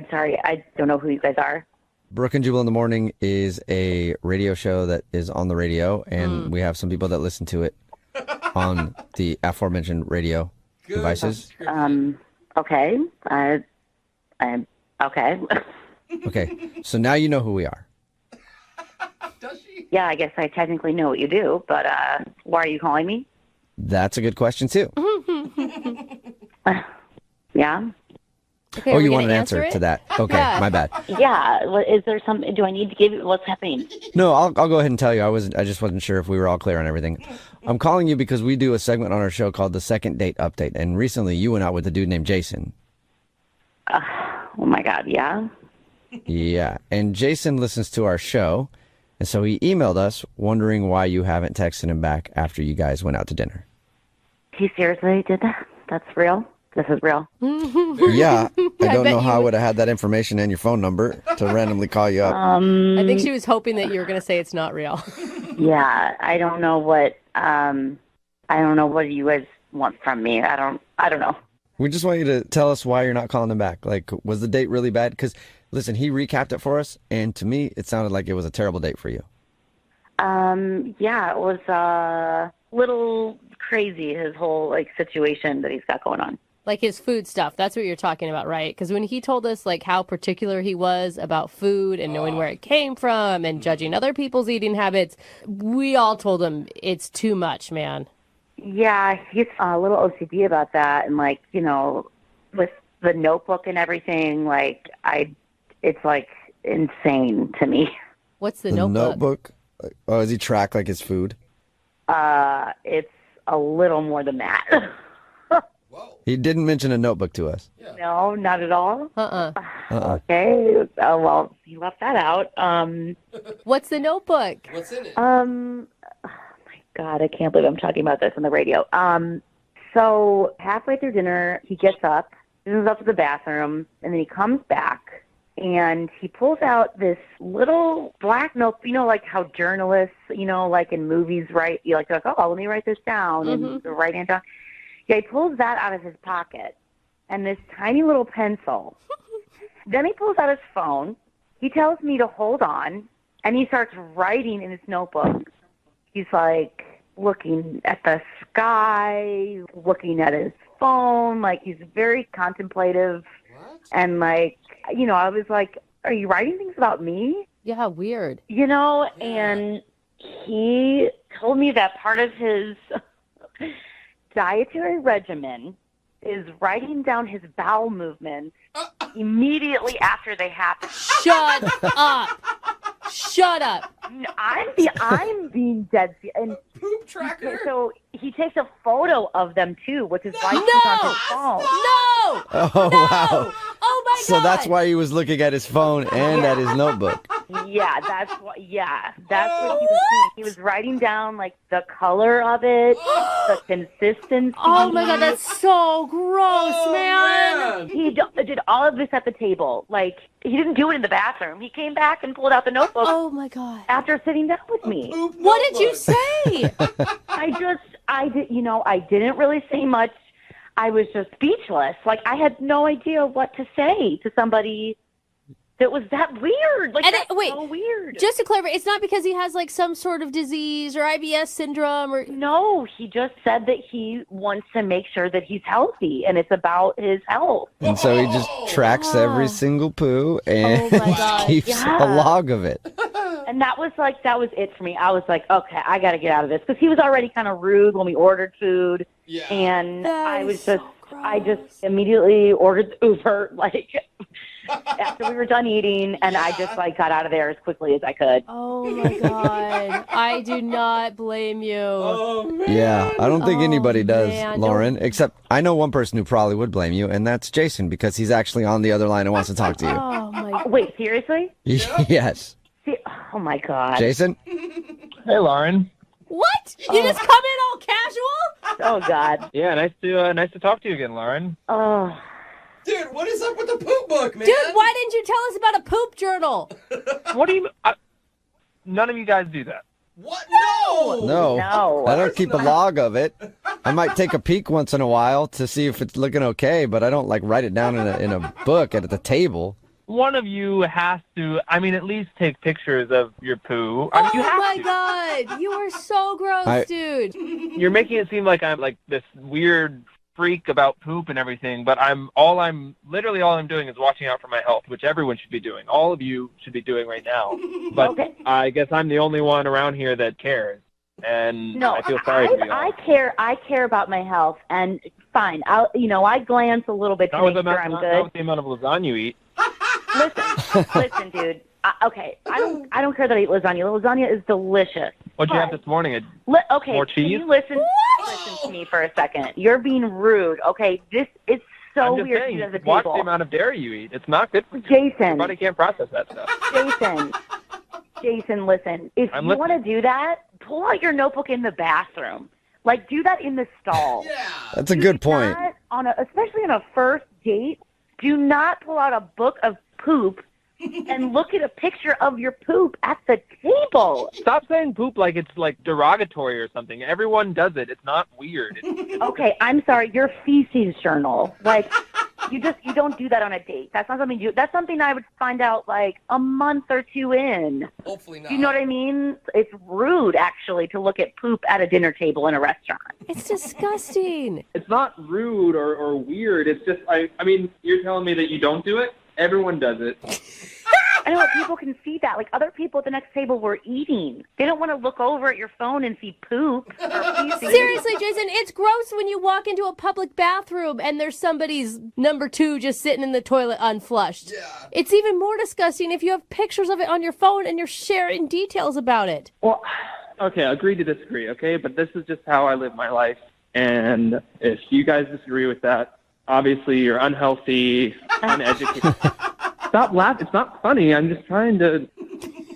sorry, I don't know who you guys are. Brooke and Jubal in the Morning is a radio show that is on the radio, and we have some people that listen to it on the aforementioned radio devices. Okay. I'm okay. Okay, so now you know who we are. Yeah, I guess I technically know what you do, but why are you calling me? That's a good question, too. Yeah. Okay, you want an answer to that? Okay, my bad. Yeah. Is there some? Do I need to give you what's happening? No, I'll go ahead and tell you. I just wasn't sure if we were all clear on everything. I'm calling you because we do a segment on our show called the Second Date Update, and recently you went out with a dude named Jason. Oh my God, yeah. Yeah, and Jason listens to our show, and so he emailed us wondering why you haven't texted him back after you guys went out to dinner. He seriously did that? That's real? This is real? Yeah, I don't know how I would have had that information and your phone number to randomly call you up. I think she was hoping that you were going to say it's not real. Yeah, I don't know what you guys want from me. I don't know. We just want you to tell us why you're not calling him back. Like, was the date really bad? Because, listen, he recapped it for us, and to me, it sounded like it was a terrible date for you. Yeah, it was a little crazy, his whole situation that he's got going on. Like his food stuff. That's what you're talking about, right? Because when he told us like how particular he was about food and knowing where it came from and judging other people's eating habits, we all told him it's too much, man. Yeah, he's a little OCD about that. And with the notebook and everything, it's like insane to me. What's the notebook? Oh, does he track like his food? It's a little more than that. He didn't mention a notebook to us. Yeah. No, not at all. Okay. Well, he left that out. What's the notebook? What's in it? Oh my God, I can't believe I'm talking about this on the radio. So halfway through dinner, he gets up, goes up to the bathroom, and then he comes back, and he pulls out this little black note. You know, like how journalists, like in movies, write. They're like, oh, let me write this down, and the right hand down. Yeah, he pulls that out of his pocket, and this tiny little pencil. Then he pulls out his phone. He tells me to hold on, and he starts writing in his notebook. He's like looking at the sky, looking at his phone, like he's very contemplative. What? And I was like, are you writing things about me? Yeah, weird. And he told me that part of his dietary regimen is writing down his bowel movements immediately after they happen. Shut up. Shut up. I'm being dead serious. And poop tracker. So he takes a photo of them too, which is why he's on his phone. No. Oh, wow. Oh my God. So that's why he was looking at his phone and at his notebook. Yeah, that's what he was doing. He was writing down the color of it, the consistency. Oh my God, that's so gross, man. He did all of this at the table. He didn't do it in the bathroom. He came back and pulled out the notebook. Oh my God. After sitting down with me. What did you say? I didn't really say much. I was just speechless. I had no idea what to say to somebody that was that weird. So weird. Just to clarify, it's not because he has some sort of disease or IBS syndrome or... No, he just said that he wants to make sure that he's healthy, and it's about his health. And so he just tracks every single poo and keeps a log of it. And that was it for me. I was like, okay, I got to get out of this, because he was already kind of rude when we ordered food. Yeah. And I just immediately ordered the Uber, after we were done eating, and I just got out of there as quickly as I could. Oh my God. I do not blame you. Oh, man. Yeah, I don't think anybody does, Lauren, except I know one person who probably would blame you, and that's Jason, because he's actually on the other line and wants to talk to you. Oh my God. Wait, seriously? Yes. Oh my God. Jason? Hey, Lauren. What? You just come in all casual? Oh God. Yeah, nice to talk to you again, Lauren. Oh. Dude, what is up with the poop book, man? Dude, why didn't you tell us about a poop journal? What do you... none of you guys do that. What? No. I don't keep a not. log of it. I might take a peek once in a while to see if it's looking okay, but I don't write it down in a book at the table. one of you has to, at least take pictures of your poo. I mean, you have my to. God. You are so gross, dude. You're making it seem like I'm like this weird freak about poop and everything, but all I'm doing is watching out for my health, which everyone should be doing. All of you should be doing right now. But okay. I guess I'm the only one around here that cares. And no, I feel sorry for you all. I care about my health, and fine. I glance a little bit to make sure I'm good. Not with the amount of lasagna you eat. Listen, dude. Okay, I don't care that I eat lasagna. Lasagna is delicious. What'd you have this morning? Okay, more cheese? Can you listen to me for a second? You're being rude. Okay, this is so weird to eat at the table. Watch the amount of dairy you eat. It's not good for you. Jason. Your body can't process that stuff. Jason, listen. If you want to do that, pull out your notebook in the bathroom. Like, do that in the stall. Yeah. That's a good point. Especially on a first date, do not pull out a book of poop and look at a picture of your poop at the table. Stop saying poop like it's like derogatory or something. Everyone does it. It's not weird. Okay, I'm sorry. Your feces journal. Like, you don't do that on a date. That's not something that's something I would find out like a month or two in. Hopefully not. Do you know what I mean? It's rude actually to look at poop at a dinner table in a restaurant. It's disgusting. It's not rude or weird. It's just you're telling me that you don't do it? Everyone does it. I know people can see that. Like other people at the next table were eating. They don't want to look over at your phone and see poop. Seriously, Jason, it's gross when you walk into a public bathroom and there's somebody's number 2 just sitting in the toilet unflushed. Yeah. It's even more disgusting if you have pictures of it on your phone and you're sharing details about it. Well, okay, agree to disagree, okay? But this is just how I live my life. And if you guys disagree with that, obviously you're unhealthy, uneducated. Stop laughing. It's not funny. I'm just trying to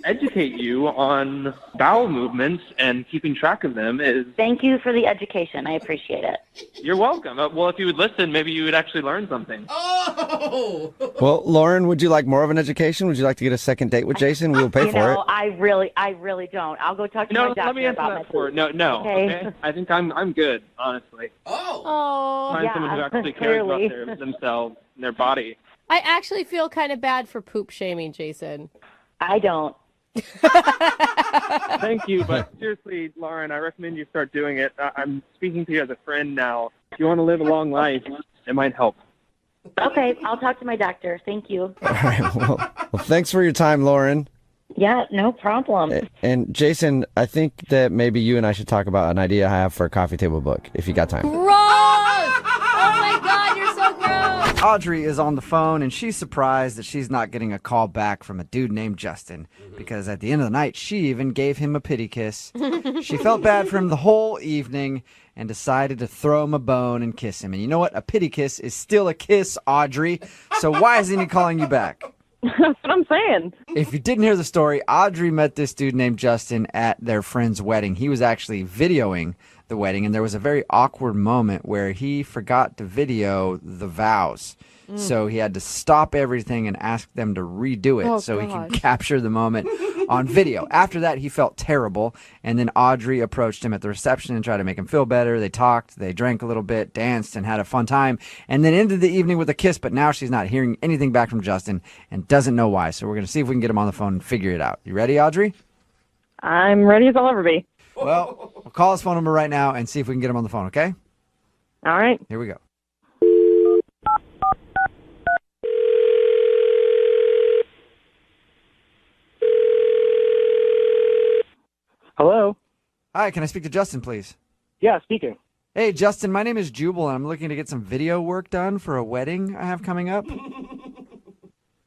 educate you on bowel movements and keeping track of them. Thank you for the education. I appreciate it. You're welcome. Well, if you would listen, maybe you would actually learn something. Oh! Well, Lauren, would you like more of an education? Would you like to get a second date with Jason? We'll pay for it. I really don't. I'll go talk to my doctor let me answer about that for No. Okay. I think I'm good, honestly. Oh. Find someone who actually cares about themselves and their body. I actually feel kind of bad for poop shaming, Jason. I don't. Thank you, but seriously, Lauren, I recommend you start doing it. I'm speaking to you as a friend now. If you want to live a long life, it might help. Okay, I'll talk to my doctor. Thank you. All right. Well, thanks for your time, Lauren. Yeah, no problem. And Jason, I think that maybe you and I should talk about an idea I have for a coffee table book, if you got time. Gross! Oh my God, you're so gross! Audrey is on the phone, and she's surprised that she's not getting a call back from a dude named Justin, because at the end of the night, she even gave him a pity kiss. She felt bad for him the whole evening and decided to throw him a bone and kiss him. And you know what? A pity kiss is still a kiss, Audrey. So why isn't he calling you back? That's what I'm saying. If you didn't hear the story, Audrey met this dude named Justin at their friend's wedding. He was actually videoing the wedding, and there was a very awkward moment where he forgot to video the vows. So he had to stop everything and ask them to redo it so he could capture the moment on video. After that, he felt terrible, and then Audrey approached him at the reception and tried to make him feel better. They talked, they drank a little bit, danced, and had a fun time, and then ended the evening with a kiss, but now she's not hearing anything back from Justin and doesn't know why. So we're going to see if we can get him on the phone and figure it out. You ready, Audrey? I'm ready as I'll ever be. Well, we'll call his phone number right now and see if we can get him on the phone, okay? All right. Here we go. Hello? Hi, can I speak to Justin, please? Yeah, speaking. Hey, Justin, my name is Jubal, and I'm looking to get some video work done for a wedding I have coming up.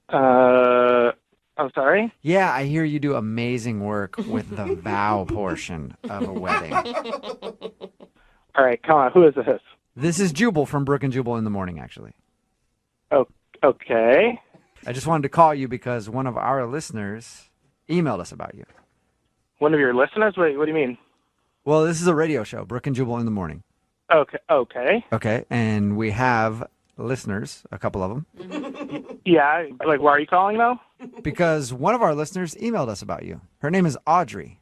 I'm sorry? Yeah, I hear you do amazing work with the vow portion of a wedding. All right, come on. Who is this? This is Jubal from Brooke and Jubal in the Morning, actually. Oh, okay. I just wanted to call you because one of our listeners emailed us about you. One of your listeners? Wait, what do you mean? Well, this is a radio show, Brooke and Jubal in the Morning. Okay. Okay, and we have listeners, a couple of them. Yeah, like, why are you calling, though? Because one of our listeners emailed us about you. Her name is Audrey.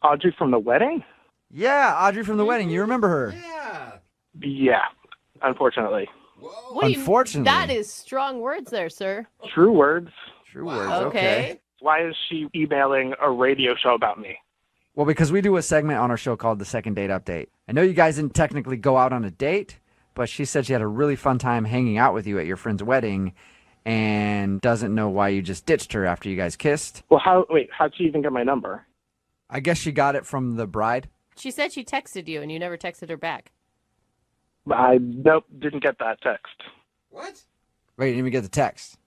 Audrey from the wedding? Yeah, Audrey from the wedding. You remember her? Yeah, unfortunately. What do you- Unfortunately. that is strong words there, sir. True words. True words. Okay. Why is she emailing a radio show about me? Well, because we do a segment on our show called the Second Date Update. I know you guys didn't technically go out on a date, but she said she had a really fun time hanging out with you at your friend's wedding and doesn't know why you just ditched her after you guys kissed. Well, how'd she even get my number? I guess she got it from the bride. She said she texted you and you never texted her back. Nope, didn't get that text. What? Wait, you didn't even get the text.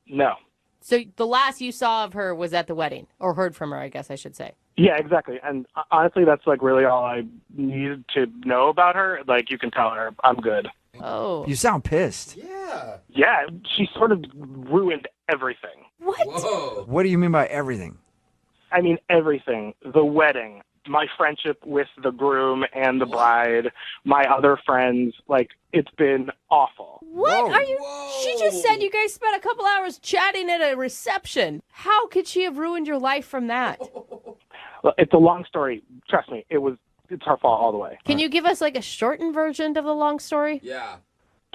No. So the last you saw of her was at the wedding, or heard from her, I guess I should say. Yeah, exactly. And honestly, that's like really all I needed to know about her. Like, you can tell her I'm good. Oh. You sound pissed. Yeah. Yeah, she sort of ruined everything. What? Whoa. What do you mean by everything? I mean, everything. The wedding, my friendship with the groom and the bride, my other friends. Like, it's been awful. What are you? She just said you guys spent a couple hours chatting at a reception. How could she have ruined your life from that? Well, it's a long story. Trust me, it's her fault all the way. Can you give us like a shortened version of the long story? Yeah.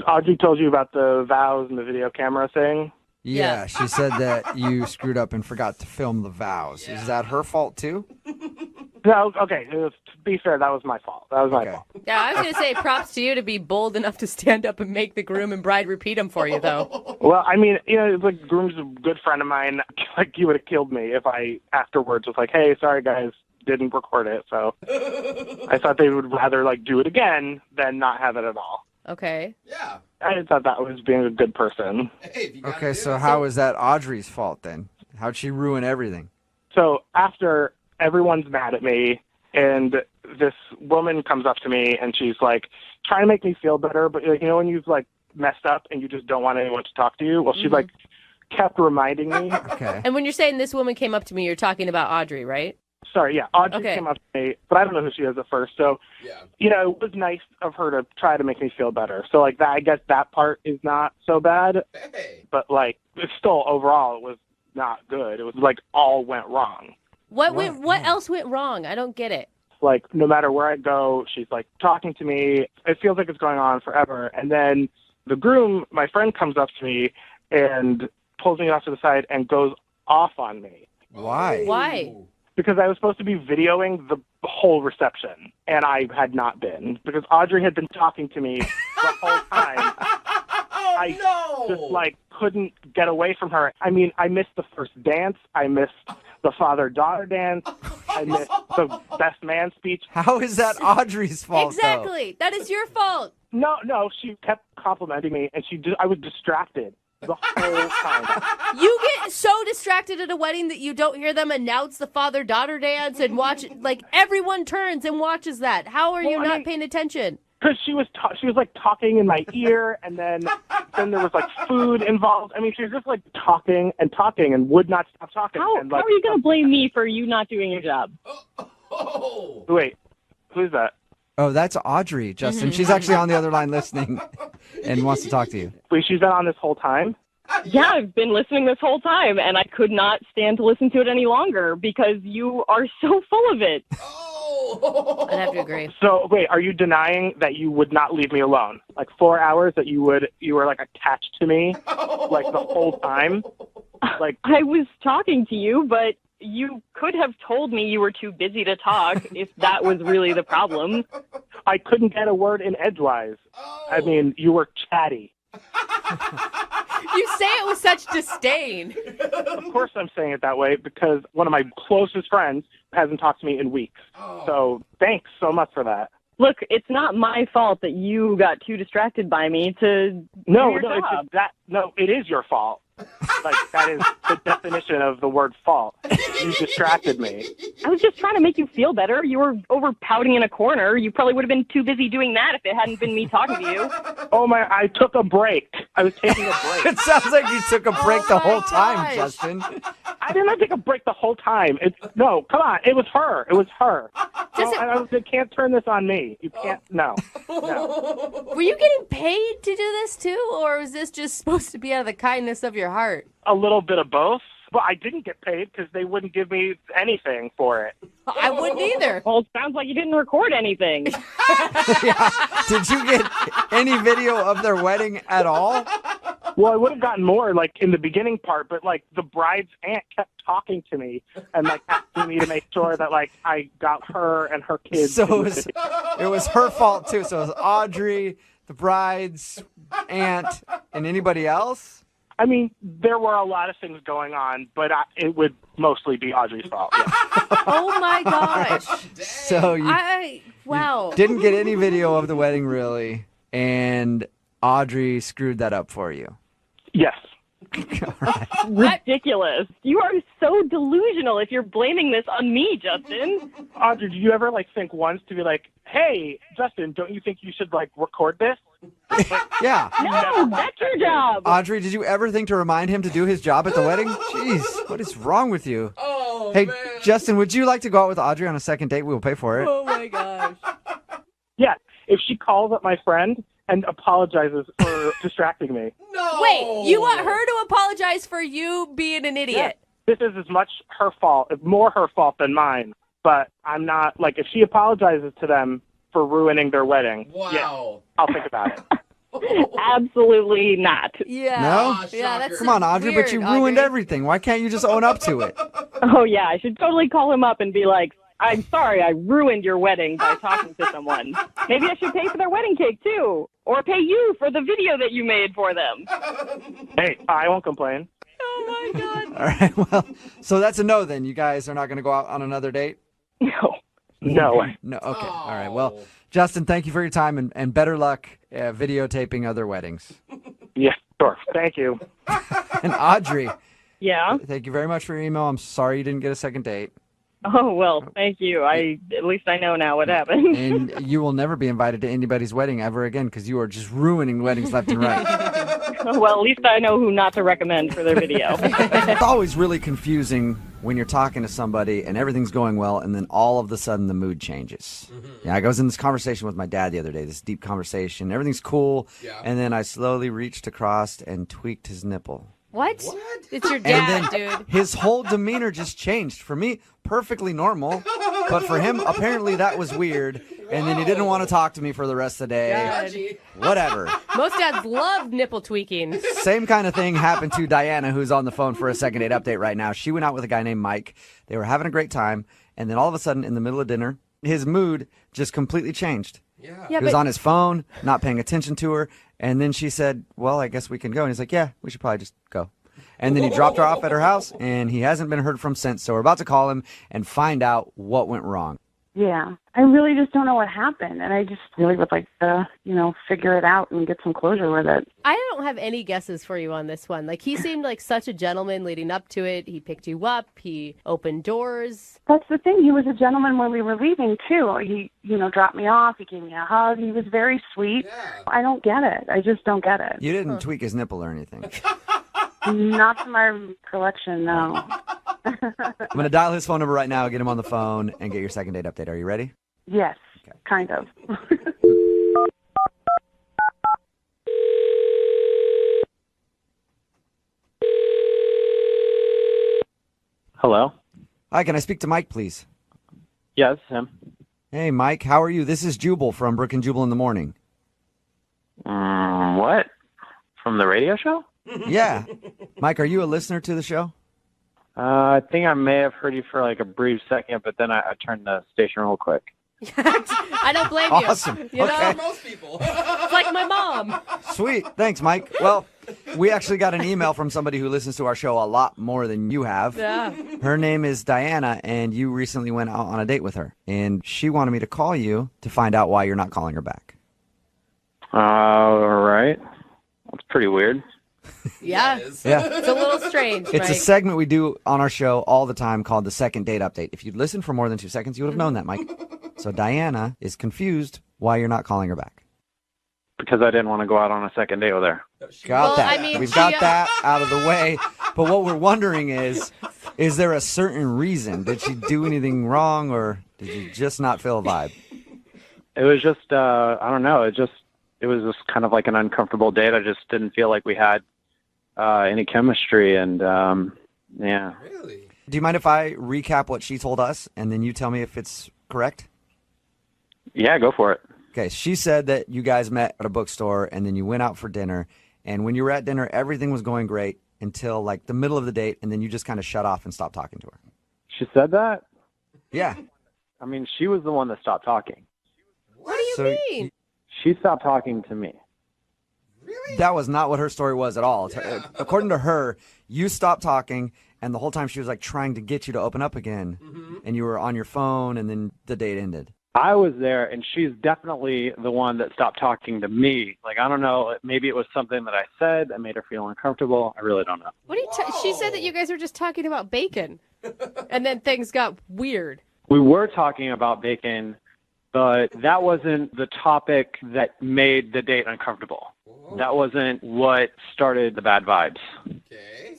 Audrey told you about the vows and the video camera thing? Yeah, she said that you screwed up and forgot to film the vows. Is that her fault too? No, okay. To be fair, that was my fault. That was my fault. Yeah, I was going to say props to you to be bold enough to stand up and make the groom and bride repeat them for you, though. Well, I mean, like, groom's a good friend of mine. Like, he would have killed me if I afterwards was like, hey, sorry, guys, didn't record it. So I thought they would rather, like, do it again than not have it at all. Okay. Yeah. I thought that was being a good person. Okay, so how is that Audrey's fault then? How'd she ruin everything? So after everyone's mad at me, and this woman comes up to me, and she's like trying to make me feel better, but like, when you've like messed up and you just don't want anyone to talk to you. Well, she like kept reminding me. Okay. And when you're saying this woman came up to me, you're talking about Audrey, right? Sorry, yeah, Audrey Okay. came up to me, but I don't know who she is at first. So, it was nice of her to try to make me feel better. So, like, that, I guess that part is not so bad. But, like, it's still, overall, it was not good. It was, like, all went wrong. What else went wrong? I don't get it. Like, no matter where I go, she's, like, talking to me. It feels like it's going on forever. And then the groom, my friend, comes up to me and pulls me off to the side and goes off on me. Why? Why? Because I was supposed to be videoing the whole reception, and I had not been. Because Audrey had been talking to me the whole time. I just, like, couldn't get away from her. I mean, I missed the first dance. I missed the father-daughter dance. I missed the best man speech. How is that Audrey's fault, Exactly. That is your fault. No, she kept complimenting me, and I was distracted the whole time. You get so distracted at a wedding that you don't hear them announce the father-daughter dance and watch, like, everyone turns and watches that. How are you not paying attention? Because she was like talking in my ear, and then there was like food involved. I mean, she was just like talking and would not stop talking. How and, like, are you going to blame me for you not doing your job? Wait, who's that? Oh, that's Audrey, Justin. She's actually on the other line listening and wants to talk to you. Wait, she's been on this whole time? Yeah, I've been listening this whole time, and I could not stand to listen to it any longer because you are so full of it. I'd have to agree. So, wait, are you denying that you would not leave me alone? Like 4 hours that you were like attached to me, like the whole time? Like, I was talking to you, but you could have told me you were too busy to talk if that was really the problem. I couldn't get a word in edgewise. I mean, you were chatty. You say it with such disdain. Of course I'm saying it that way because one of my closest friends hasn't talked to me in weeks. So thanks so much for that. Look, it's not my fault that you got too distracted by me to do your job. It is your fault. Like, that is the definition of the word fault. You distracted me. I was just trying to make you feel better. You were over pouting in a corner. You probably would have been too busy doing that if it hadn't been me talking to you. Oh my, I took a break. I was taking a break. It sounds like you took a break the whole time, Justin. I did not take a break the whole time. No, come on. It was her. It was her. You can't turn this on me. You can't. No. Were you getting paid to do this too, or was this just supposed to be out of the kindness of your heart? A little bit of both. Well, I didn't get paid because they wouldn't give me anything for it. I wouldn't either. Well, it sounds like you didn't record anything. Yeah. Did you get any video of their wedding at all? Well, I would have gotten more, like, in the beginning part, but, like, the bride's aunt kept talking to me and, like, asking me to make sure that, like, I got her and her kids. So it was her fault, too. So it was Audrey, the bride's aunt, and anybody else? I mean, there were a lot of things going on, but it would mostly be Audrey's fault. Yeah. Oh, my gosh. So Wow. you didn't get any video of the wedding, really, and Audrey screwed that up for you. Yes. Ridiculous. You are so delusional if you're blaming this on me, Justin. Audrey, did you ever, like, think once to be like, hey, Justin, don't you think you should, like, record this? Yeah. No, that's your job. Audrey, did you ever think to remind him to do his job at the wedding? Jeez, what is wrong with you? Oh, hey, man. Justin, would you like to go out with Audrey on a second date? We will pay for it. Oh, my gosh. Yeah, if she calls up my friend and apologizes for distracting me. No. Wait, you want her to apologize for you being an idiot? This is as much her fault, more her fault than mine. But I'm not, like, if she apologizes to them for ruining their wedding, yeah, I'll think about it. Absolutely not. Yeah. No? Yeah, that's Come on, Audrey, weird, but you ruined everything. Why can't you just own up to it? Oh, yeah, I should totally call him up and be like, I'm sorry, I ruined your wedding by talking to someone. Maybe I should pay for their wedding cake, too. Or pay you for the video that you made for them. Hey, I won't complain. Oh, my God. All right, well, so that's a no then. You guys are not going to go out on another date? No. No way. No, okay. All right, well, Justin, thank you for your time and better luck videotaping other weddings. Yeah, sure. Thank you. And Audrey. Yeah? Thank you very much for your email. I'm sorry you didn't get a second date. Oh, well, thank you. At least I know now what happened. And you will never be invited to anybody's wedding ever again because you are just ruining weddings left and right. Well, at least I know who not to recommend for their video. It's always really confusing when you're talking to somebody and everything's going well and then all of a sudden the mood changes. Yeah, I was in this conversation with my dad the other day, this deep conversation. Everything's cool. Yeah. And then I slowly reached across and tweaked his nipple. What? It's your dad, dude. His whole demeanor just changed. For me, perfectly normal. But for him, apparently that was weird. And then he didn't want to talk to me for the rest of the day. God. Whatever. Most dads love nipple tweaking. Same kind of thing happened to Diana, who's on the phone for a second date update right now. She went out with a guy named Mike. They were having a great time. And then all of a sudden, in the middle of dinner, his mood just completely changed. Yeah, he was on his phone, not paying attention to her. And then she said, well, I guess we can go. And he's like, yeah, we should probably just go. And then he dropped her off at her house, and he hasn't been heard from since. So we're about to call him and find out what went wrong. Yeah, I really just don't know what happened, and I just really would like to, figure it out and get some closure with it. I don't have any guesses for you on this one. Like, he seemed like such a gentleman leading up to it. He picked you up. He opened doors. That's the thing. He was a gentleman when we were leaving, too. He, dropped me off. He gave me a hug. He was very sweet. Yeah. I don't get it. I just don't get it. You didn't tweak his nipple or anything. Not to my recollection, no. I'm going to dial his phone number right now, get him on the phone, and get your second date update. Are you ready? Yes, kind of. Hello? Hi, can I speak to Mike, please? Yeah, this is him. Hey, Mike, how are you? This is Jubal from Brooke Jubal in the Morning. What? From the radio show? Yeah. Mike, are you a listener to the show? I think I may have heard you for like a brief second, but then I turned the station real quick. I don't blame you. Awesome. You know? Okay. Most people. It's like my mom. Sweet. Thanks, Mike. Well, we actually got an email from somebody who listens to our show a lot more than you have. Yeah. Her name is Diana, and you recently went out on a date with her. And she wanted me to call you to find out why you're not calling her back. All right. That's pretty weird. Yeah. Yeah. It's a little strange, It's a Mike. segment we do on our show all the time called the Second Date Update. If you'd listened for more than 2 seconds, you would have known that, Mike. So Diana is confused why you're not calling her back. Because I didn't want to go out on a second date with her. Got Well, that. I mean, We've got she- that out of the way. But what we're wondering is there a certain reason? Did she do anything wrong, or did you just not feel a vibe? It was just, I don't know. It was just kind of like an uncomfortable date. I just didn't feel like we had any chemistry, and yeah. Really? Do you mind if I recap what she told us, and then you tell me if it's correct? Yeah, go for it. Okay, she said that you guys met at a bookstore and then you went out for dinner. And when you were at dinner, everything was going great until like the middle of the date, and then you just kind of shut off and stopped talking to her. She said that? Yeah. I mean, she was the one that stopped talking. What do you mean? She stopped talking to me. That was not what her story was at all. According to her, you stopped talking, and the whole time she was like trying to get you to open up again, and you were on your phone, and then the date ended. I was there, and she's definitely the one that stopped talking to me. Like, I don't know, maybe it was something that I said that made her feel uncomfortable. I really don't know. What are you she said that you guys were just talking about bacon, and then things got weird. We were talking about bacon, but that wasn't the topic that made the date uncomfortable. That wasn't what started the bad vibes.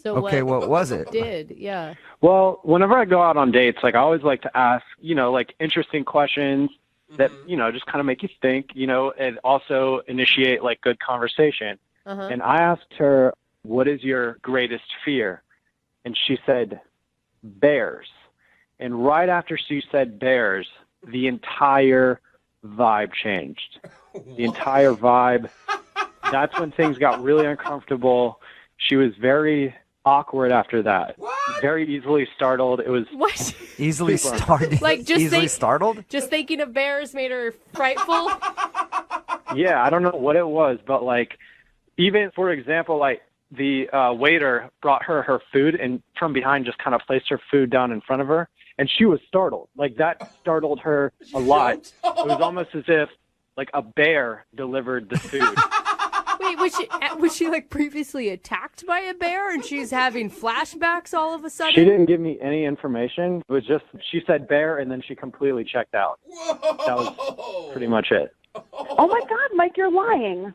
So Okay, what was it? Did, yeah. Well, whenever I go out on dates, like I always like to ask, like interesting questions that, just kind of make you think, and also initiate like good conversation. Uh-huh. And I asked her, what is your greatest fear? And she said, bears. And right after she said bears, the entire vibe changed. The entire vibe. That's when things got really uncomfortable. She was very awkward after that. Very easily startled. It was What? Easily super startled? Like just Easily startled? Just thinking of bears made her frightful. Yeah, I don't know what it was, but like, even for example, like the waiter brought her food and from behind just kind of placed her food down in front of her, and she was startled. Like that startled her a lot. It was almost as if like a bear delivered the food. Wait, was she like previously attacked by a bear and she's having flashbacks all of a sudden? She didn't give me any information. It was just she said bear and then she completely checked out. That was pretty much it. Oh my God, Mike, you're lying.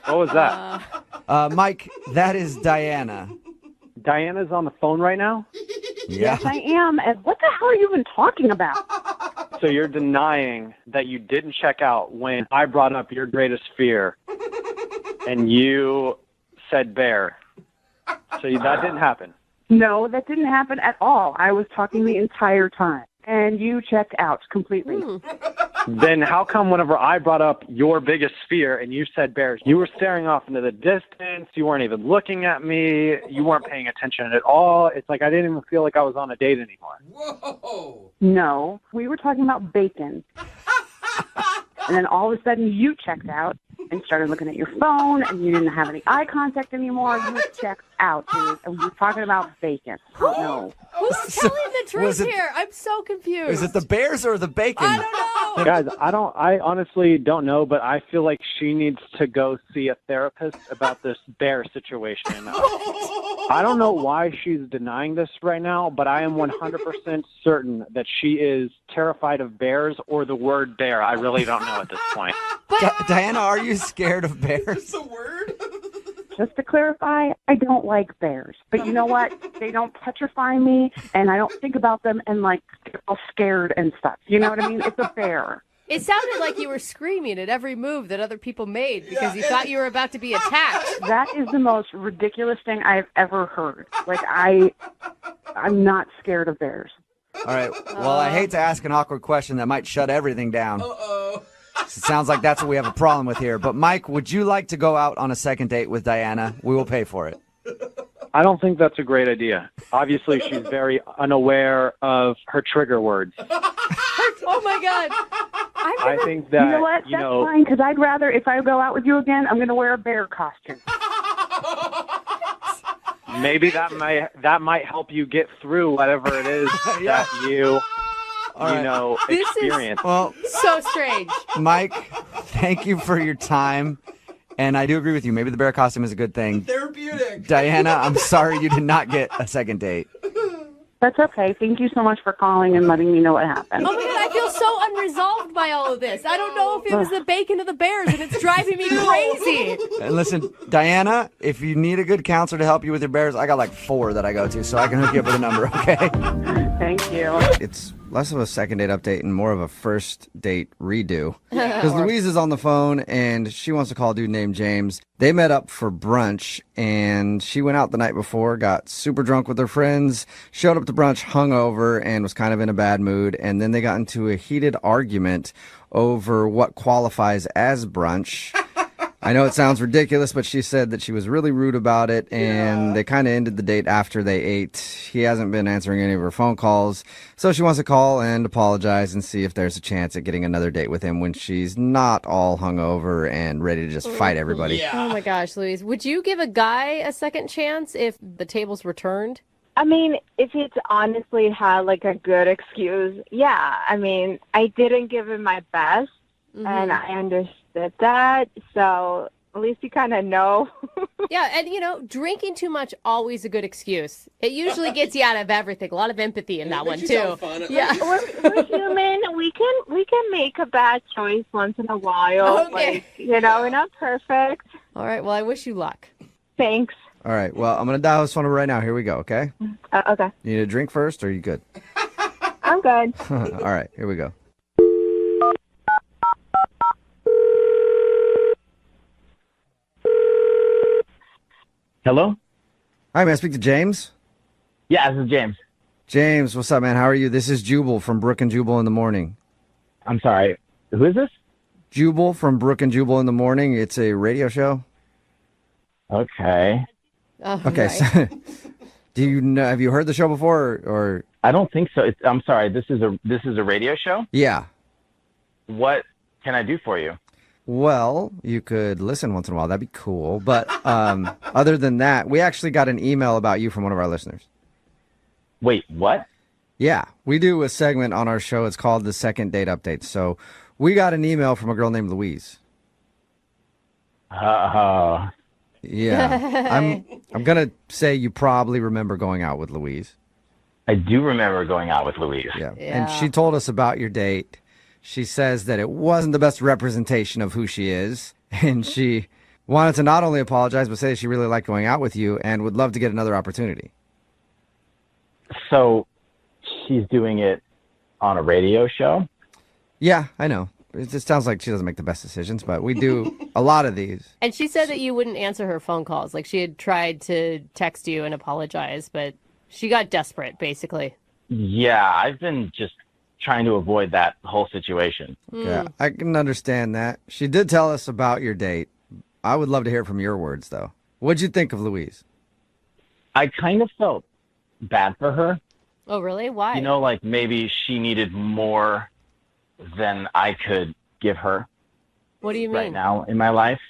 What was that? Mike, that is Diana. Diana's on the phone right now? Yeah. Yes, I am. And what the hell are you even talking about? So you're denying that you didn't check out when I brought up your greatest fear and you said bear. So that didn't happen. No, that didn't happen at all. I was talking the entire time, and you checked out completely. Then how come whenever I brought up your biggest fear and you said bears, you were staring off into the distance, you weren't even looking at me, you weren't paying attention at all? It's like I didn't even feel like I was on a date anymore. Whoa! No, we were talking about bacon. And then all of a sudden you checked out and started looking at your phone and you didn't have any eye contact anymore. You checked out, dude. And we were talking about bacon. Oh, no. Who's telling the truth here? I'm so confused. Is it the bears or the bacon? I don't know. Guys, I honestly don't know, but I feel like she needs to go see a therapist about this bear situation. I don't know why she's denying this right now, but I am 100% certain that she is terrified of bears or the word bear. I really don't know at this point. Diana, are you scared of bears? It's a word? Just to clarify, I don't like bears. But you know what? They don't petrify me, and I don't think about them and, like, get all scared and stuff. You know what I mean? It's a bear. It sounded like you were screaming at every move that other people made because you thought you were about to be attacked. That is the most ridiculous thing I've ever heard. Like, I'm not scared of bears. All right. Well, I hate to ask an awkward question that might shut everything down. Uh-oh. It sounds like that's what we have a problem with here. But, Mike, would you like to go out on a second date with Diana? We will pay for it. I don't think that's a great idea. Obviously, she's very unaware of her trigger words. Oh, my God. I think that, you know what? That's fine, because I'd rather, if I go out with you again, I'm going to wear a bear costume. Maybe that might help you get through whatever it is that you experience. Well, so strange. Mike, thank you for your time. And I do agree with you. Maybe the bear costume is a good thing. Therapeutic. Diana, I'm sorry you did not get a second date. That's okay. Thank you so much for calling and letting me know what happened. Oh, my God. I feel so unresolved by all of this. I don't know if it was the bacon or the bears, and it's driving me crazy. And listen, Diana, if you need a good counselor to help you with your bears, I got like 4 that I go to, so I can hook you up with a number, okay? Thank you. It's less of a second date update and more of a first date redo. Because Louise is on the phone and she wants to call a dude named James. They met up for brunch and she went out the night before, got super drunk with her friends, showed up to brunch hungover and was kind of in a bad mood. And then they got into into a heated argument over what qualifies as brunch. I know it sounds ridiculous, but she said that she was really rude about it, and they kind of ended the date after they ate. He hasn't been answering any of her phone calls, so she wants to call and apologize and see if there's a chance at getting another date with him when she's not all hungover and ready to just fight everybody. Oh my gosh, Louise. Would you give a guy a second chance if the tables were turned? I mean, if he's honestly had like a good excuse, yeah. I mean, I didn't give him my best, and I understood that. So at least you kind of know. Yeah, and drinking too much always a good excuse. It usually gets you out of everything. A lot of empathy in that one too. Yeah, we're human. We can make a bad choice once in a while. Okay. Like, we're not perfect. All right. Well, I wish you luck. Thanks. All right, well, I'm going to dial this phone number right now. Here we go, okay? Okay. You need a drink first, or are you good? I'm good. All right, here we go. Hello? Hi, may I speak to James? Yeah, this is James. James, what's up, man? How are you? This is Jubal from Brooke and Jubal in the Morning. I'm sorry. Who is this? Jubal from Brooke and Jubal in the Morning. It's a radio show. Okay. Okay. So, do you know? Have you heard the show before, or? I don't think so. I'm sorry. This is a radio show? Yeah. What can I do for you? Well, you could listen once in a while. That'd be cool. But other than that, we actually got an email about you from one of our listeners. Wait, what? Yeah, we do a segment on our show. It's called the Second Date Update. So we got an email from a girl named Louise. Yeah, I'm gonna say you probably remember going out with Louise. I do remember going out with Louise. Yeah, and she told us about your date. She says that it wasn't the best representation of who she is, and she wanted to not only apologize, but say she really liked going out with you and would love to get another opportunity. So she's doing it on a radio show? Yeah, I know. It just sounds like she doesn't make the best decisions, but we do a lot of these. And she said that you wouldn't answer her phone calls. Like she had tried to text you and apologize, but she got desperate, basically. Yeah, I've been just trying to avoid that whole situation. Yeah, I can understand that. She did tell us about your date. I would love to hear from your words, though. What'd you think of Louise? I kind of felt bad for her. Oh, really? Why? Like maybe she needed more than I could give her. What do you mean? Right now in my life.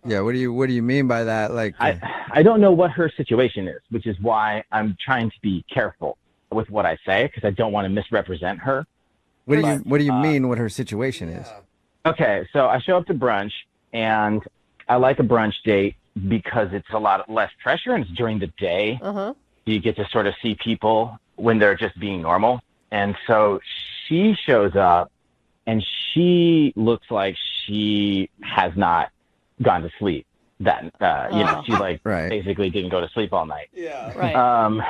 Yeah, what do you mean by that? Like I don't know what her situation is, which is why I'm trying to be careful with what I say because I don't want to misrepresent her. What do you mean what her situation is? Okay, so I show up to brunch and I like a brunch date because it's a lot less pressure and it's during the day. You get to sort of see people when they're just being normal. And so she shows up and she looks like she has not gone to sleep. She basically didn't go to sleep all night. Yeah. Right.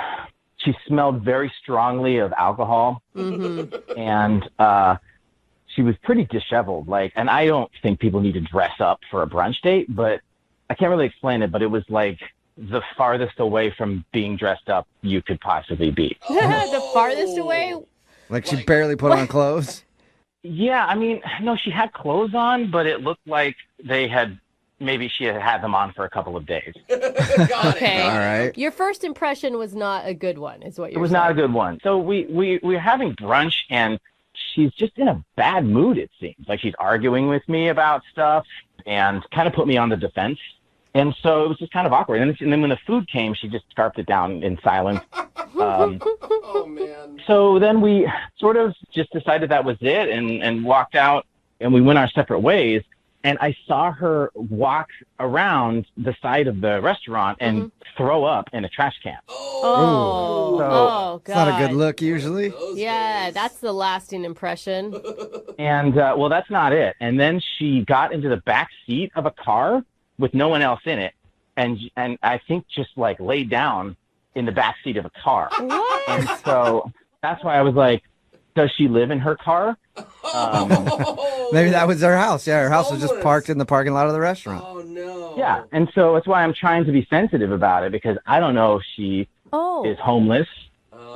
She smelled very strongly of alcohol, and she was pretty disheveled. And I don't think people need to dress up for a brunch date, but I can't really explain it. But it was like the farthest away from being dressed up you could possibly be. The farthest away? Like she barely put on clothes? Yeah, I mean, no, she had clothes on, but it looked like maybe she had them on for a couple of days. Okay. All right. Your first impression was not a good one, is what you're saying. It was not a good one. So we were having brunch, and she's just in a bad mood, it seems. Like she's arguing with me about stuff and kind of put me on the defense. And so it was just kind of awkward. And then when the food came, she just scarfed it down in silence. Oh, man. So then we sort of just decided that was it and walked out, and we went our separate ways. And I saw her walk around the side of the restaurant and throw up in a trash can. Oh, God. It's not a good look usually. Yeah, that's the lasting impression. And, well, that's not it. And then she got into the back seat of a car with no one else in it. And I think just laid down in the back seat of a car. What? And so that's why I was like, does she live in her car? Maybe that was her house. Yeah, her house was just parked in the parking lot of the restaurant. Oh, no. Yeah, and so that's why I'm trying to be sensitive about it because I don't know if she is homeless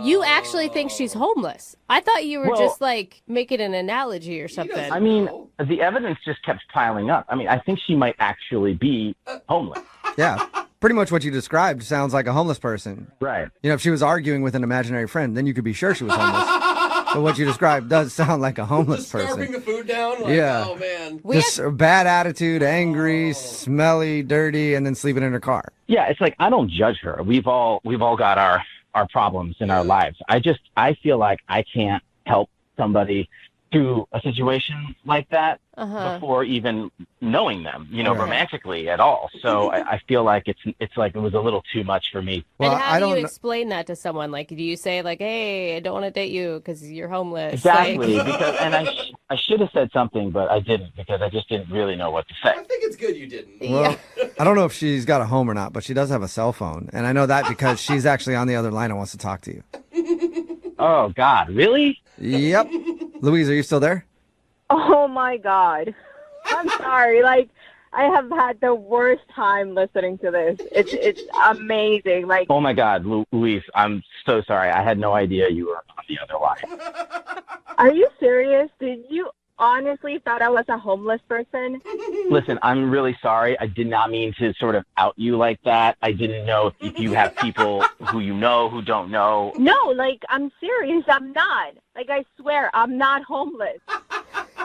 You actually think she's homeless. I thought you were just like making an analogy or something. I mean, the evidence just kept piling up. I mean, I think she might actually be homeless. Yeah. Pretty much what you described sounds like a homeless person. Right. You know, if she was arguing with an imaginary friend, then you could be sure she was homeless. But what you described does sound like a homeless person. Scarfing the food down? Like, Yeah. Oh, man. Just a bad attitude, angry, smelly, dirty, and then sleeping in her car. Yeah, it's like I don't judge her. We've all got our problems in our lives. I feel like I can't help somebody through a situation like that before even knowing them, romantically at all. So I feel like it's like it was a little too much for me. Well, and how do you explain that to someone? Like, do you say like, "Hey, I don't want to date you because you're homeless"? Exactly. Like... Because I should have said something, but I didn't because I just didn't really know what to say. I think it's good you didn't. Well, I don't know if she's got a home or not, but she does have a cell phone. And I know that because she's actually on the other line and wants to talk to you. Oh, God. Really? Yep. Louise, are you still there? Oh, my God. I'm sorry. Like, I have had the worst time listening to this. It's amazing. Like, oh, my God, Louise, I'm so sorry. I had no idea you were on the other line. Are you serious? Did you honestly thought I was a homeless person? Listen, I'm really sorry. I did not mean to sort of out you like that. I didn't know if you have people who you know who don't know. No, like, I'm serious. I'm not. Like, I swear, I'm not homeless.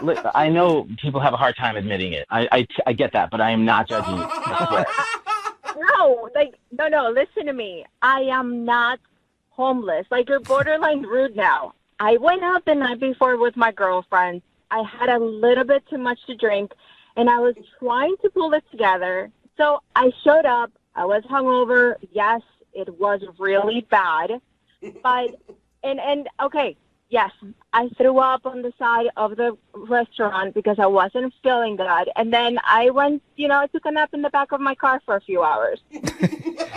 Look, I know people have a hard time admitting it. I get that, but I am not judging you. I swear. No, listen to me. I am not homeless. Like, you're borderline rude now. I went out the night before with my girlfriend. I had a little bit too much to drink, and I was trying to pull it together. So I showed up. I was hungover. Yes, it was really bad. But, okay, yes, I threw up on the side of the restaurant because I wasn't feeling good. And then I went, I took a nap in the back of my car for a few hours.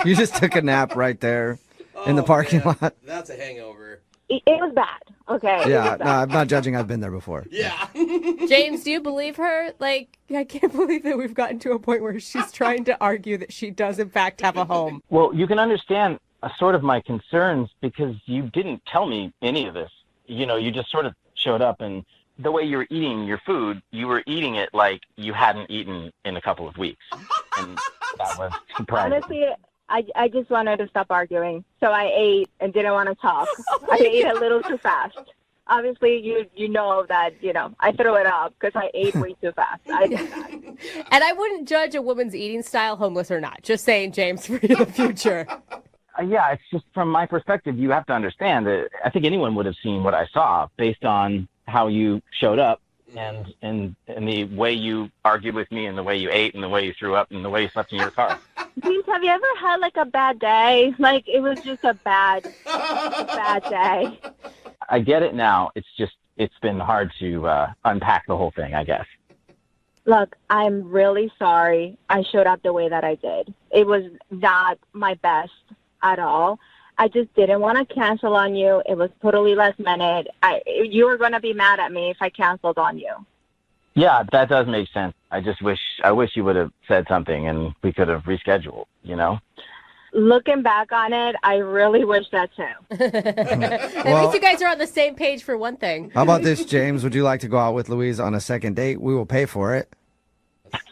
You just took a nap right there in the parking lot. That's a hangover. It was bad. Okay. Yeah, no, I'm not judging. I've been there before. Yeah. James, do you believe her? Like, I can't believe that we've gotten to a point where she's trying to argue that she does, in fact, have a home. Well, you can understand sort of my concerns because you didn't tell me any of this. You just sort of showed up, and the way you were eating your food, you were eating it like you hadn't eaten in a couple of weeks. And that was surprising. Honestly, I just wanted to stop arguing. So I ate and didn't want to talk. I ate a little too fast. Obviously, you know that, I threw it up because I ate way too fast. I did that. And I wouldn't judge a woman's eating style, homeless or not. Just saying, James, for the future. Yeah, it's just from my perspective, you have to understand that I think anyone would have seen what I saw based on how you showed up and the way you argued with me and the way you ate and the way you threw up and the way you slept in your car. James, have you ever had like a bad day? Like it was just a bad day. I get it now. It's been hard to unpack the whole thing, I guess. Look, I'm really sorry I showed up the way that I did. It was not my best at all. I just didn't want to cancel on you. It was totally last minute. You were going to be mad at me if I canceled on you. Yeah, that does make sense. I wish you would have said something and we could have rescheduled, Looking back on it, I really wish that too. At least you guys are on the same page for one thing. How about this, James? Would you like to go out with Louise on a second date? We will pay for it.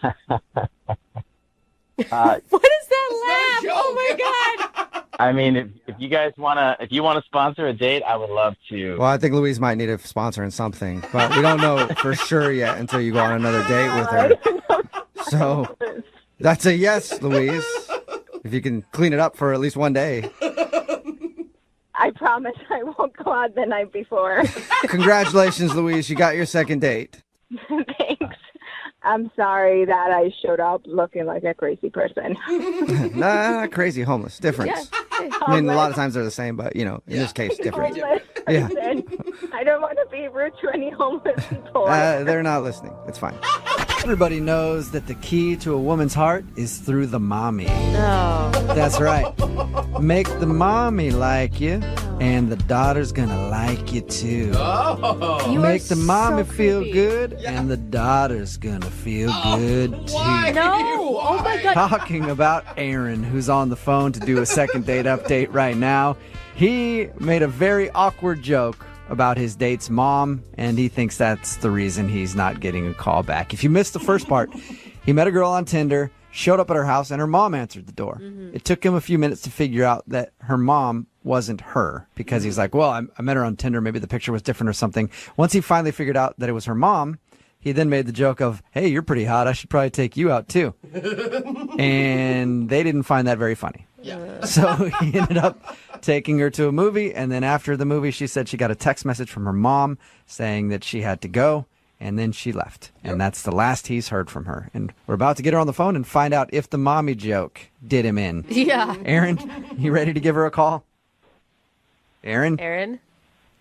What is that laugh? Oh my God. I mean, if you guys if you want to sponsor a date, I would love to. Well, I think Louise might need a sponsor in something, but we don't know for sure yet until you go on another date with her. So that's a yes, Louise. If you can clean it up for at least one day. I promise I won't go out the night before. Congratulations, Louise. You got your second date. Thanks. I'm sorry that I showed up looking like a crazy person. Nah, crazy, homeless. Difference. Yeah. I mean, a lot of times they're the same, but, in this case, different. Yeah. I don't want to be rude to any homeless people. They're not listening. It's fine. Everybody knows that the key to a woman's heart is through the mommy. No. That's right. Make the mommy like you, And the daughter's gonna like you too. Oh. You Make are the mommy so feel creepy. good, and the daughter's gonna feel good too. Why? No. Oh my God. Talking about Aaron, who's on the phone to do a second date update right now. He made a very awkward joke about his date's mom, and he thinks that's the reason he's not getting a call back. If you missed the first part, he met a girl on Tinder, showed up at her house, and her mom answered the door. It took him a few minutes to figure out that her mom wasn't her, because he's like, well, I met her on Tinder. Maybe the picture was different or something. Once he finally figured out that it was her mom, he then made the joke of, hey, you're pretty hot. I should probably take you out too. And they didn't find that very funny. So he ended up taking her to a movie. And then after the movie, she said she got a text message from her mom saying that she had to go. And then she left. And that's the last he's heard from her. And we're about to get her on the phone and find out if the mommy joke did him in. Yeah. Aaron, you ready to give her a call? Aaron? Aaron?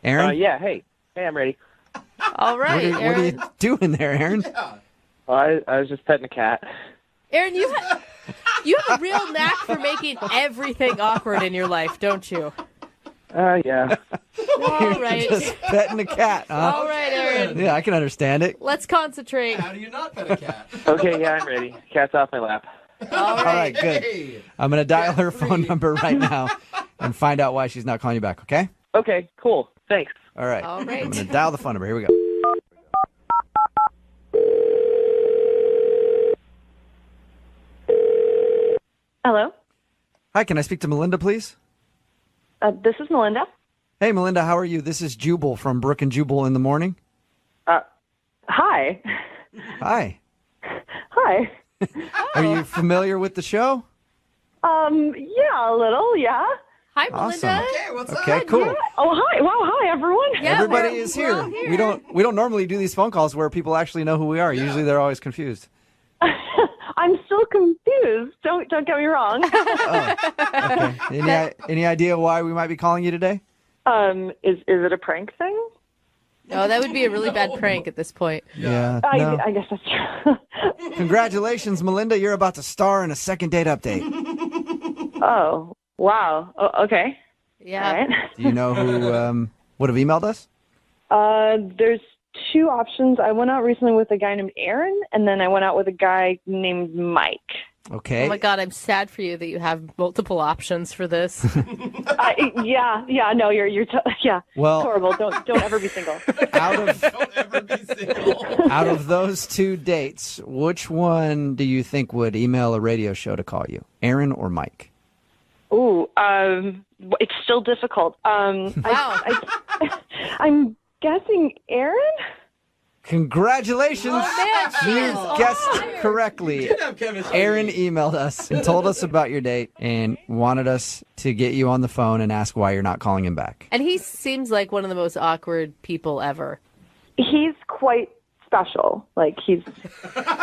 Yeah, hey, I'm ready. All right, What are you doing there, Aaron? Well, I was just petting a cat. Aaron, you have a real knack for making everything awkward in your life, don't you? Yeah. All right. Just petting a cat, huh? All right, Aaron. Yeah, I can understand it. Let's concentrate. How do you not pet a cat? Okay, yeah, I'm ready. Cat's off my lap. All All right, right. good. I'm going to dial her phone number right now and find out why she's not calling you back, okay? Okay, cool. Thanks. All right. All right. I'm going to dial the phone number. Here we go. Hello. Hi, can I speak to Melinda, please? This is Melinda. Hey, Melinda, how are you? This is Jubal from Brooke and Jubal in the Morning. Hi. Hi. Hi. Are you familiar with the show? Yeah, a little, yeah. Hi, Awesome. Melinda. Okay, what's Okay, up? cool. Oh, hi. Wow, hi, everyone. Yeah, Everybody we're- is we're here. all here. We don't normally do these phone calls where people actually know who we are. Usually they're always confused. I'm still confused. Don't get me wrong. Okay. Any idea why we might be calling you today? Is it a prank thing? No, that would be a really bad prank at this point. Yeah. No. I guess that's true. Congratulations, Melinda. You're about to star in a second date update. Oh, wow. Oh, okay. Yeah. All right. Do you know who would have emailed us? There's two options. I went out recently with a guy named Aaron, and then I went out with a guy named Mike. Okay. Oh my God, I'm sad for you that you have multiple options for this. Yeah. No, you're yeah. Well- It's horrible. Don't ever be single. Out of those two dates, which one do you think would email a radio show to call you? Aaron or Mike? Ooh, it's still difficult. Wow. I'm guessing Aaron. Congratulations! Man, she You is on guessed fire. correctly. Aaron emailed us and told us about your date and wanted us to get you on the phone and ask why you're not calling him back. And he seems like one of the most awkward people ever. He's quite special. Like he's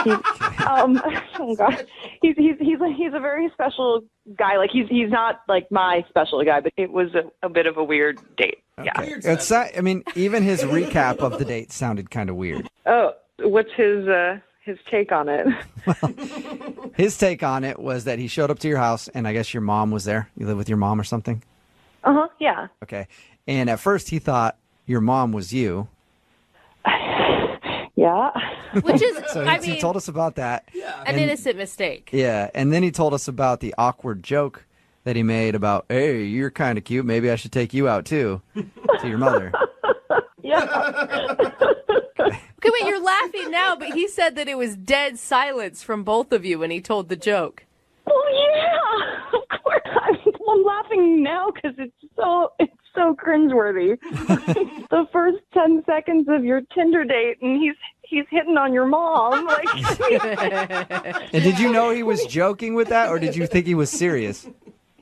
oh god, he's a very special guy. Like he's not like my special guy, but it was a bit of a weird date. Yeah. It's not, I mean, even his recap of the date sounded kind of weird. Oh, what's his take on it? His take on it was that he showed up to your house, and I guess your mom was there. You live with your mom or something? Yeah. Okay. And at first he thought your mom was you. Yeah. Which is, So I he mean, told us about that. an innocent mistake. Yeah, and then he told us about the awkward joke that he made about, hey, you're kind of cute. Maybe I should take you out too, to your mother. Yeah. Okay, wait, you're laughing now, but he said that it was dead silence from both of you when he told the joke. Oh yeah, of course. I'm laughing now because it's so cringeworthy. The first 10 seconds of your Tinder date, and he's hitting on your mom. Like, And did you know he was joking with that, or did you think he was serious?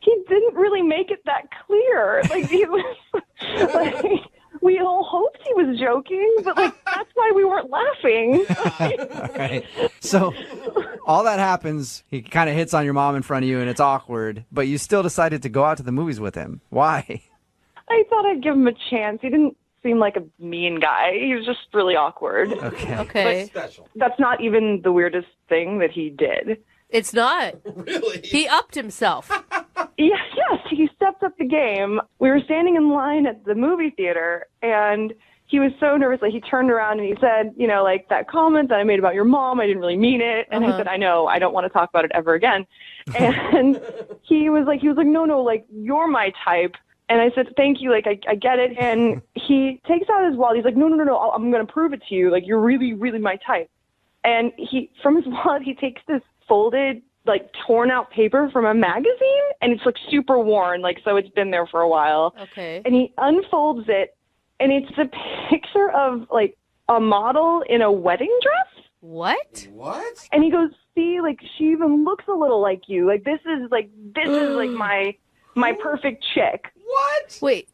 he didn't really make it that clear. Like he was like. We all hoped he was joking, but like that's why we weren't laughing. All right. So all that happens, he kind of hits on your mom in front of you, and it's awkward, but you still decided to go out to the movies with him. Why? I thought I'd give him a chance. He didn't seem like a mean guy. He was just really awkward. Okay. But that's not even the weirdest thing that he did. It's not. Really? He upped himself. Yes, he said stepped up the game. We were standing in line at the movie theater, and he was so nervous. Like, he turned around and he said, you know, like, that comment that I made about your mom, I didn't really mean it. And I said, I know, I don't want to talk about it ever again. And he was like, no, like, you're my type. And I said, thank you, like, I get it. And he takes out his wallet. He's like, no, I'm going to prove it to you. Like, you're really, really my type. And from his wallet, he takes this folded, like, torn out paper from a magazine, and it's, like, super worn, like, so it's been there for a while. Okay. And he unfolds it, and it's a picture of, like, a model in a wedding dress. What? What? And he goes, see, like, she even looks a little like you. Like, this is my perfect chick. What? Wait.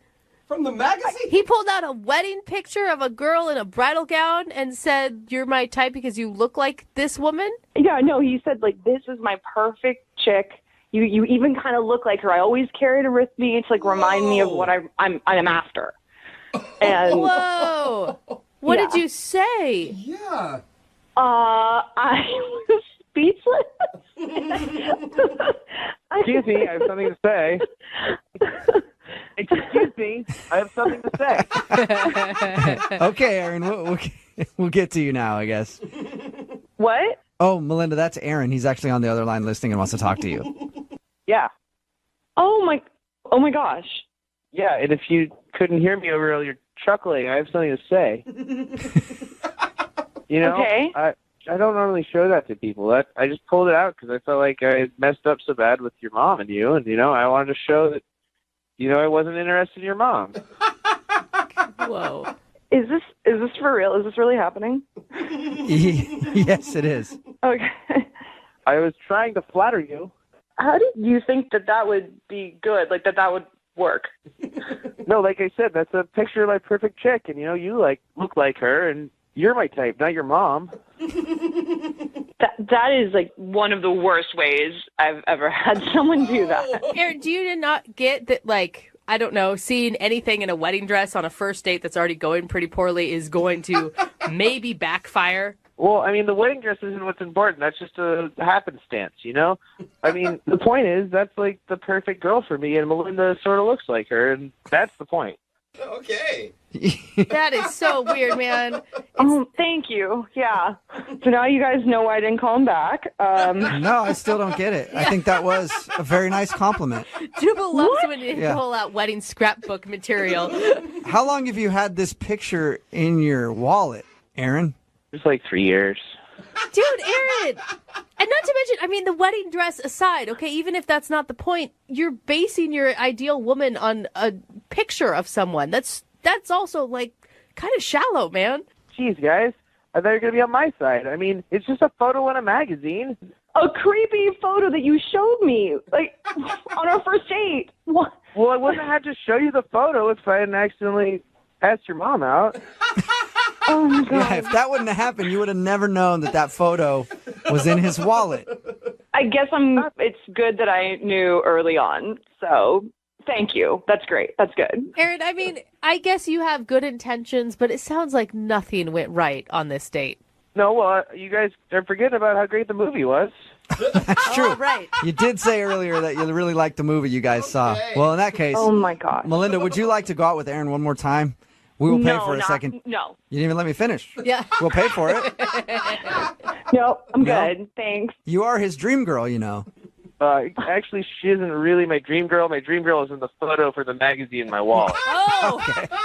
From the magazine? He pulled out a wedding picture of a girl in a bridal gown and said, you're my type because you look like this woman? Yeah, no, he said, like, this is my perfect chick. You even kind of look like her. I always carried her with me to, like, remind me of what I'm after. And whoa. What did you say? Yeah. I was speechless. Excuse me, I have something to say. Excuse me, I have something to say. Okay, Aaron, we'll get to you now, I guess. What? Oh, Melinda, that's Aaron. He's actually on the other line listening and wants to talk to you. Yeah. Oh my gosh. Yeah, and if you couldn't hear me over all your chuckling, I have something to say. You know, okay. I don't normally show that to people. I just pulled it out because I felt like I had messed up so bad with your mom and you, and, you know, I wanted to show that, you know, I wasn't interested in your mom. Whoa. Is this for real? Is this really happening? Yes, it is. Okay. I was trying to flatter you. How did you think that would be good? Like, that would work? No, like I said, that's a picture of my perfect chick, and, you know, you, like, look like her, and you're my type, not your mom. That is, like, one of the worst ways I've ever had someone do that. Aaron, do you not get that, like, I don't know, seeing anything in a wedding dress on a first date that's already going pretty poorly is going to maybe backfire? Well, I mean, the wedding dress isn't what's important. That's just a happenstance, you know? I mean, the point is, that's, like, the perfect girl for me, and Melinda sort of looks like her, and that's the point. Okay. That is so weird, man. Oh, thank you. Yeah. So now you guys know why I didn't call him back. No, I still don't get it. I think that was a very nice compliment. Jubal loves when you Yeah. pull out wedding scrapbook material. How long have you had this picture in your wallet, Aaron? Just like 3 years. Dude, Aaron! And not to mention, I mean, the wedding dress aside, okay, even if that's not the point, you're basing your ideal woman on a picture of someone. That's also, like, kind of shallow, man. Jeez, guys. I thought you were going to be on my side. I mean, it's just a photo in a magazine. A creepy photo that you showed me, like, on our first date. What? Well, I wouldn't have had to show you the photo if I hadn't accidentally asked your mom out. Oh, my God. Yeah, if that wouldn't have happened, you would have never known that photo was in his wallet. I guess it's good that I knew early on, so thank you. That's great. That's good. Aaron, I mean, I guess you have good intentions, but it sounds like nothing went right on this date. No, well, you guys are forgetting about how great the movie was. That's true. Oh, right. You did say earlier that you really liked the movie you guys saw. Well, in that case, Oh, my God. Melinda, would you like to go out with Aaron one more time? We will pay for a second. No. You didn't even let me finish. Yeah. We'll pay for it. No, I'm No? good. Thanks. You are his dream girl, you know. Actually, she isn't really my dream girl. My dream girl is in the photo for the magazine in my wall. Oh!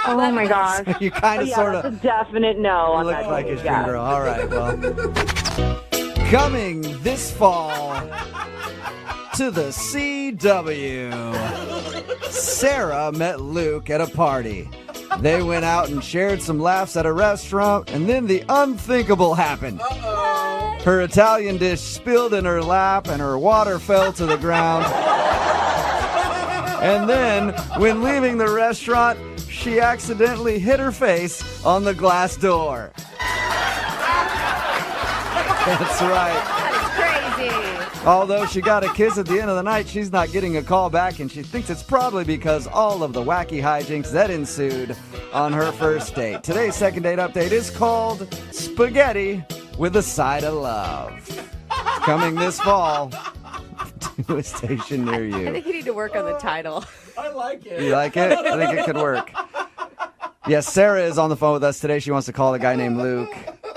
Oh, my gosh. You kind of Yeah, sort that's of a definite no on look that. like his Yeah. dream girl. All right, well. Coming this fall to the CW, Sarah met Luke at a party. They went out and shared some laughs at a restaurant, and then the unthinkable happened. Her Italian dish spilled in her lap, and her water fell to the ground. And then, when leaving the restaurant, she accidentally hit her face on the glass door. That's right. Crazy. Although she got a kiss at the end of the night, she's not getting a call back, and she thinks it's probably because all of the wacky hijinks that ensued on her first date. Today's second date update is called Spaghetti with a Side of Love. Coming this fall to a station near I you. think you need to work on the title. I like it. You like it? I think it could work. Yes, Sarah is on the phone with us today. She wants to call a guy named Luke.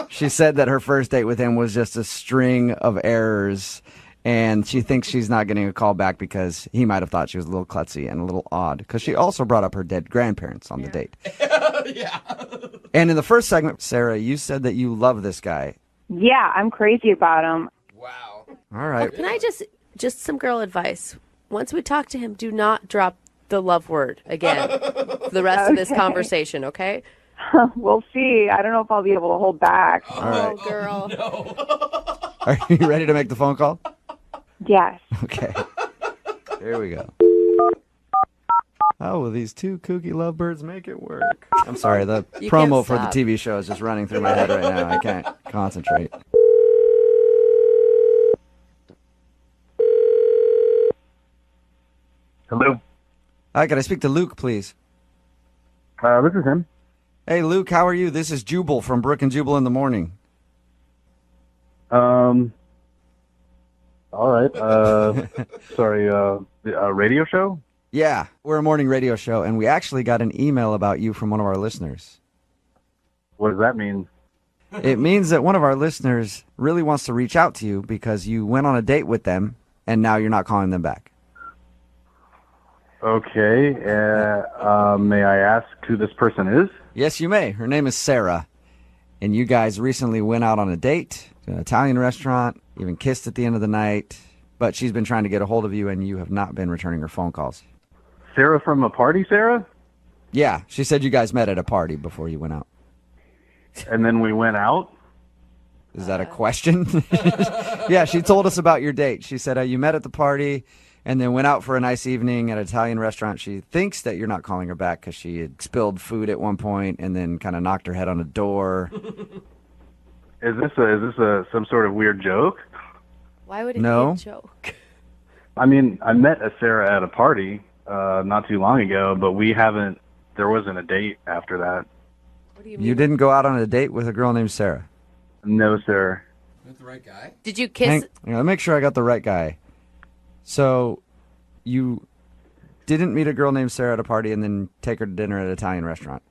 She said that her first date with him was just a string of errors, and she thinks she's not getting a call back because he might have thought she was a little klutzy and a little odd, because she also brought up her dead grandparents on the date. Yeah. And in the first segment, Sarah, you said that you love this guy. Yeah, I'm crazy about him. Wow. All right. Can I just some girl advice? Once we talk to him, do not drop the love word again for the rest of this Okay. conversation, okay? We'll see. I don't know if I'll be able to hold back. All right. Oh, girl. Are you ready to make the phone call? Yes. Okay. Here we go. How will these two kooky lovebirds make it work? I'm sorry, the You promo can't for the stop. TV show is just running through my head right now. I can't concentrate. Hello. Hi, can I speak to Luke, please? This is him. Hey, Luke, how are you? This is Jubal from Brooke and Jubal in the Morning. All right. Sorry. A radio show? Yeah, we're a morning radio show, and we actually got an email about you from one of our listeners. What does that mean? It means that one of our listeners really wants to reach out to you because you went on a date with them, and now you're not calling them back. Okay. May I ask who this person is? Yes, you may. Her name is Sarah, and you guys recently went out on a date to an Italian restaurant, even kissed at the end of the night, but she's been trying to get a hold of you, and you have not been returning her phone calls. Sarah from a party, Sarah? Yeah, she said you guys met at a party before you went out. And then we went out? Is that a question? Yeah, she told us about your date. She said you met at the party and then went out for a nice evening at an Italian restaurant. She thinks that you're not calling her back because she had spilled food at one point and then kind of knocked her head on a door. Is this some sort of weird joke? Why would it No. be a joke? I mean, I met a Sarah at a party not too long ago, but there wasn't a date after that. What do you mean? You didn't go out on a date with a girl named Sarah? No, sir. Is that the right guy? Did you kiss? Hang on, let me make sure I got the right guy. So you didn't meet a girl named Sarah at a party and then take her to dinner at an Italian restaurant?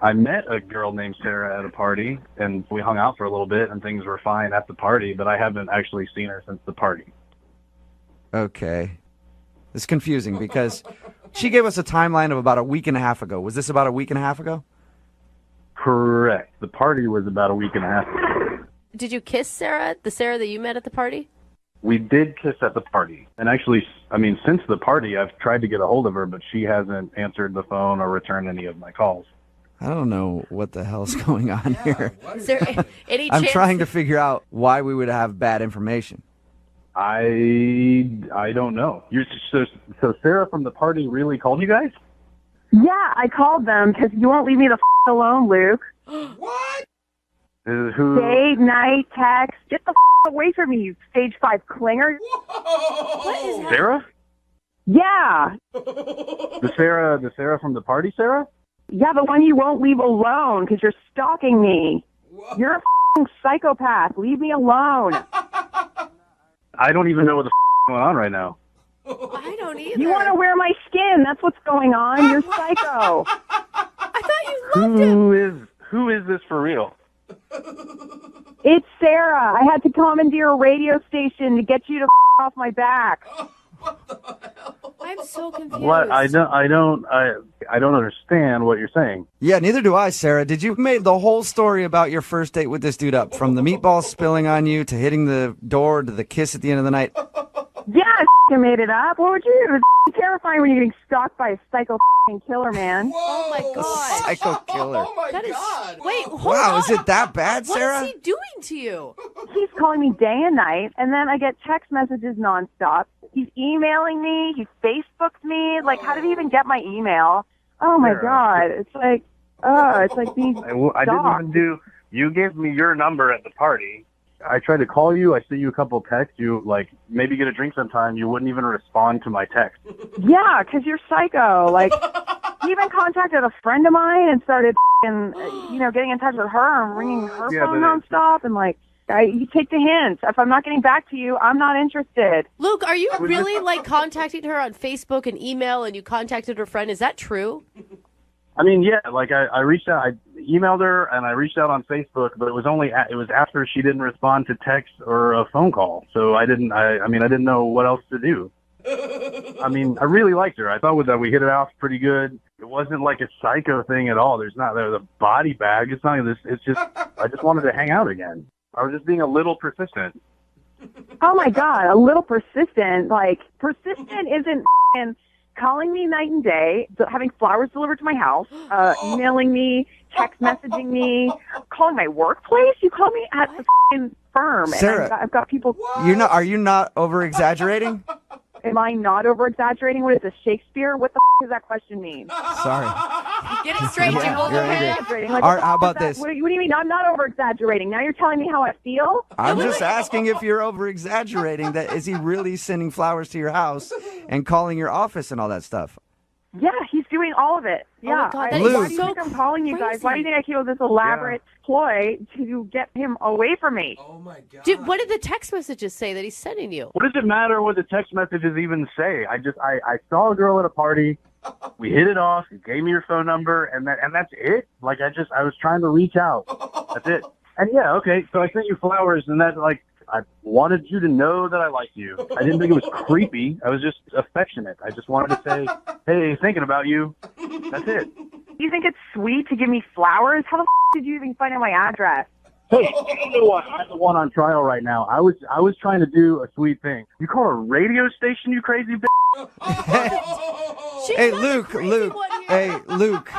I met a girl named Sarah at a party, and we hung out for a little bit, and things were fine at the party, but I haven't actually seen her since the party. Okay. It's confusing because she gave us a timeline of about a week and a half ago. Was this about a week and a half ago? Correct. The party was about a week and a half ago. Did you kiss Sarah, the Sarah that you met at the party? We did kiss at the party. And actually, I mean, since the party, I've tried to get a hold of her, but she hasn't answered the phone or returned any of my calls. I don't know what the hell's going on here. Is there any I'm chance? trying to figure out why we would have bad information. I don't know. So Sarah from the party really called you guys? Yeah, I called them because you won't leave me the alone, Luke. What? Who? Day, night, text. Get the away from me, you stage 5 clinger. What is that? Sarah? Yeah. The Sarah from the party, Sarah? Yeah, the one you won't leave alone because you're stalking me. You're a psychopath. Leave me alone. I don't even know what the going on right now. I don't either. You want to wear my skin. That's what's going on. You're psycho. I thought you loved him. Who is this for real? It's Sarah. I had to commandeer a radio station to get you to off my back. I'm so confused. What? I don't understand what you're saying. Yeah, neither do I, Sarah. Did you made the whole story about your first date with this dude up, from the meatballs spilling on you to hitting the door to the kiss at the end of the night? Yeah, I made it up. What would you do? It's terrifying when you're getting stalked by a psycho killer, man. Oh my god. Psycho killer. Oh my That is. God. Wait, hold Wow, on. is it that bad, What Sarah? is he doing to you? He's calling me day and night, and then I get text messages nonstop. He's emailing me. He Facebooked me. Like, how did he even get my email? Oh my Sarah. God! It's like being I didn't stalked. even do. You gave me your number at the party. I tried to call you. I sent you a couple of texts. You maybe get a drink sometime. You wouldn't even respond to my text. Yeah, 'cause you're psycho. Like, he even contacted a friend of mine and started, getting in touch with her and ringing her Yeah, phone but nonstop. And You take the hint. If I'm not getting back to you, I'm not interested. Luke, are you really like contacting her on Facebook and email, and you contacted her friend? Is that true? I mean, yeah, like I reached out, I emailed her and I reached out on Facebook, but it was after she didn't respond to text or a phone call. So I didn't know what else to do. I mean, I really liked her. I thought that we hit it off pretty good. It wasn't like a psycho thing at all. There's a body bag. It's not this. It's just, I just wanted to hang out again. I was just being a little persistent. Oh my God, a little persistent. Like, persistent isn't f***ing calling me night and day, having flowers delivered to my house, emailing me, text messaging me, calling my workplace. You call me at the f***ing firm. Sarah, and I've got people. Are you not over exaggerating? Am I not over exaggerating? What is this, Shakespeare? What the f*** does that question mean? Sorry. Get it straight, Jubal. you're angry. Like, All right, how about this? What do you mean? I'm not over exaggerating. Now you're telling me how I feel? I'm just asking if you're over exaggerating. That is he really sending flowers to your house and calling your office and all that stuff? Yeah, he's doing all of it. Yeah. God, that why is do you so think I'm calling you guys? crazy. Why do you think I came up with this elaborate ploy to get him away from me? Oh my God. Dude, what did the text messages say that he's sending you? What does it matter what the text messages even say? I saw a girl at a party. We hit it off. You gave me your phone number, and that's it. Like I was trying to reach out. That's it. And yeah, okay. So I sent you flowers, and that I wanted you to know that I liked you. I didn't think it was creepy. I was just affectionate. I just wanted to say, hey, thinking about you. That's it. You think it's sweet to give me flowers? How the did you even find out my address? Hey, you know what? I'm the one on trial right now. I was trying to do a sweet thing. You call a radio station, you crazy bitch? Hey, Luke. Hey, Luke.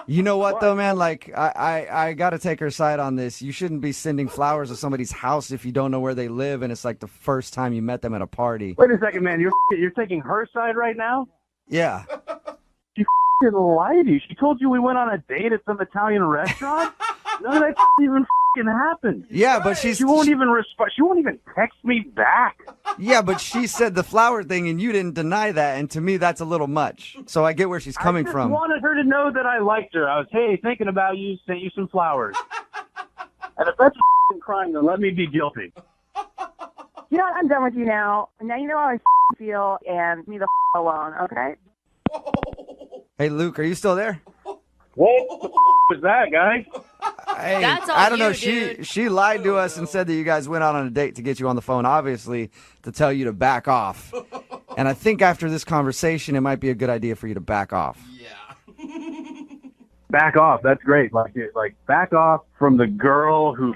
You know what, though, man? Like, I got to take her side on this. You shouldn't be sending flowers to somebody's house if you don't know where they live and it's like the first time you met them at a party. Wait a second, man. You're taking her side right now? Yeah. She lied to you. She told you we went on a date at some Italian restaurant? None of that even happened. Yeah, but she won't even respond. She won't even text me back. Yeah, but she said the flower thing and you didn't deny that, and to me that's a little much. So I get where she's coming from. I just wanted her to know that I liked her. I was, hey, thinking about you, sent you some flowers. And if that's crying, then let me be guilty. You know what? I'm done with you now. Now you know how I feel, and leave me the alone, okay? Hey, Luke, are you still there? What the was that, guy? Hey, That's all I don't you, know. dude. She lied to us and said that you guys went out on a date to get you on the phone, obviously, to tell you to back off. And I think after this conversation, it might be a good idea for you to back off. Back off. That's great. Like back off from the girl who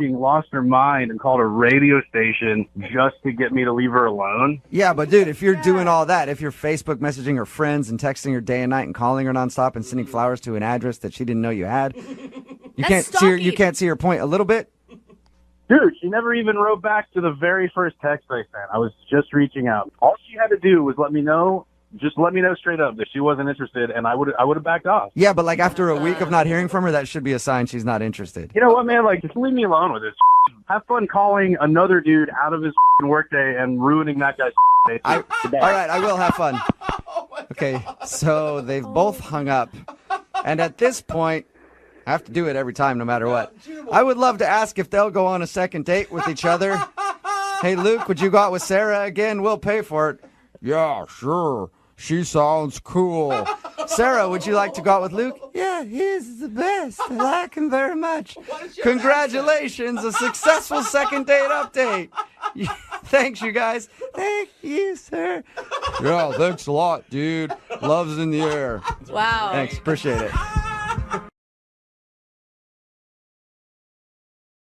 lost her mind and called a radio station just to get me to leave her alone. Yeah, but dude, if you're doing all that, if you're Facebook messaging her friends and texting her day and night and calling her nonstop and sending flowers to an address that she didn't know you had, you can't see her point a little bit. Dude, she never even wrote back to the very first text I sent. I was just reaching out. All she had to do was let me know. Just let me know straight up that she wasn't interested, and I would have backed off. Yeah, but like after a week of not hearing from her, that should be a sign she's not interested. You know what, man? Like, just leave me alone with this. Have fun calling another dude out of his workday and ruining that guy's day. All right, I will have fun. Okay, so they've both hung up, and at this point, I have to do it every time, no matter what. I would love to ask if they'll go on a second date with each other. Hey, Luke, would you go out with Sarah again? We'll pay for it. Yeah, sure. She sounds cool. Sarah, would you like to go out with Luke? Yeah, he's the best. I like him very much. Congratulations, a successful second date update. Thanks, you guys. Thank you, sir. Yeah, thanks a lot, dude. Love's in the air. Wow. Thanks, appreciate it.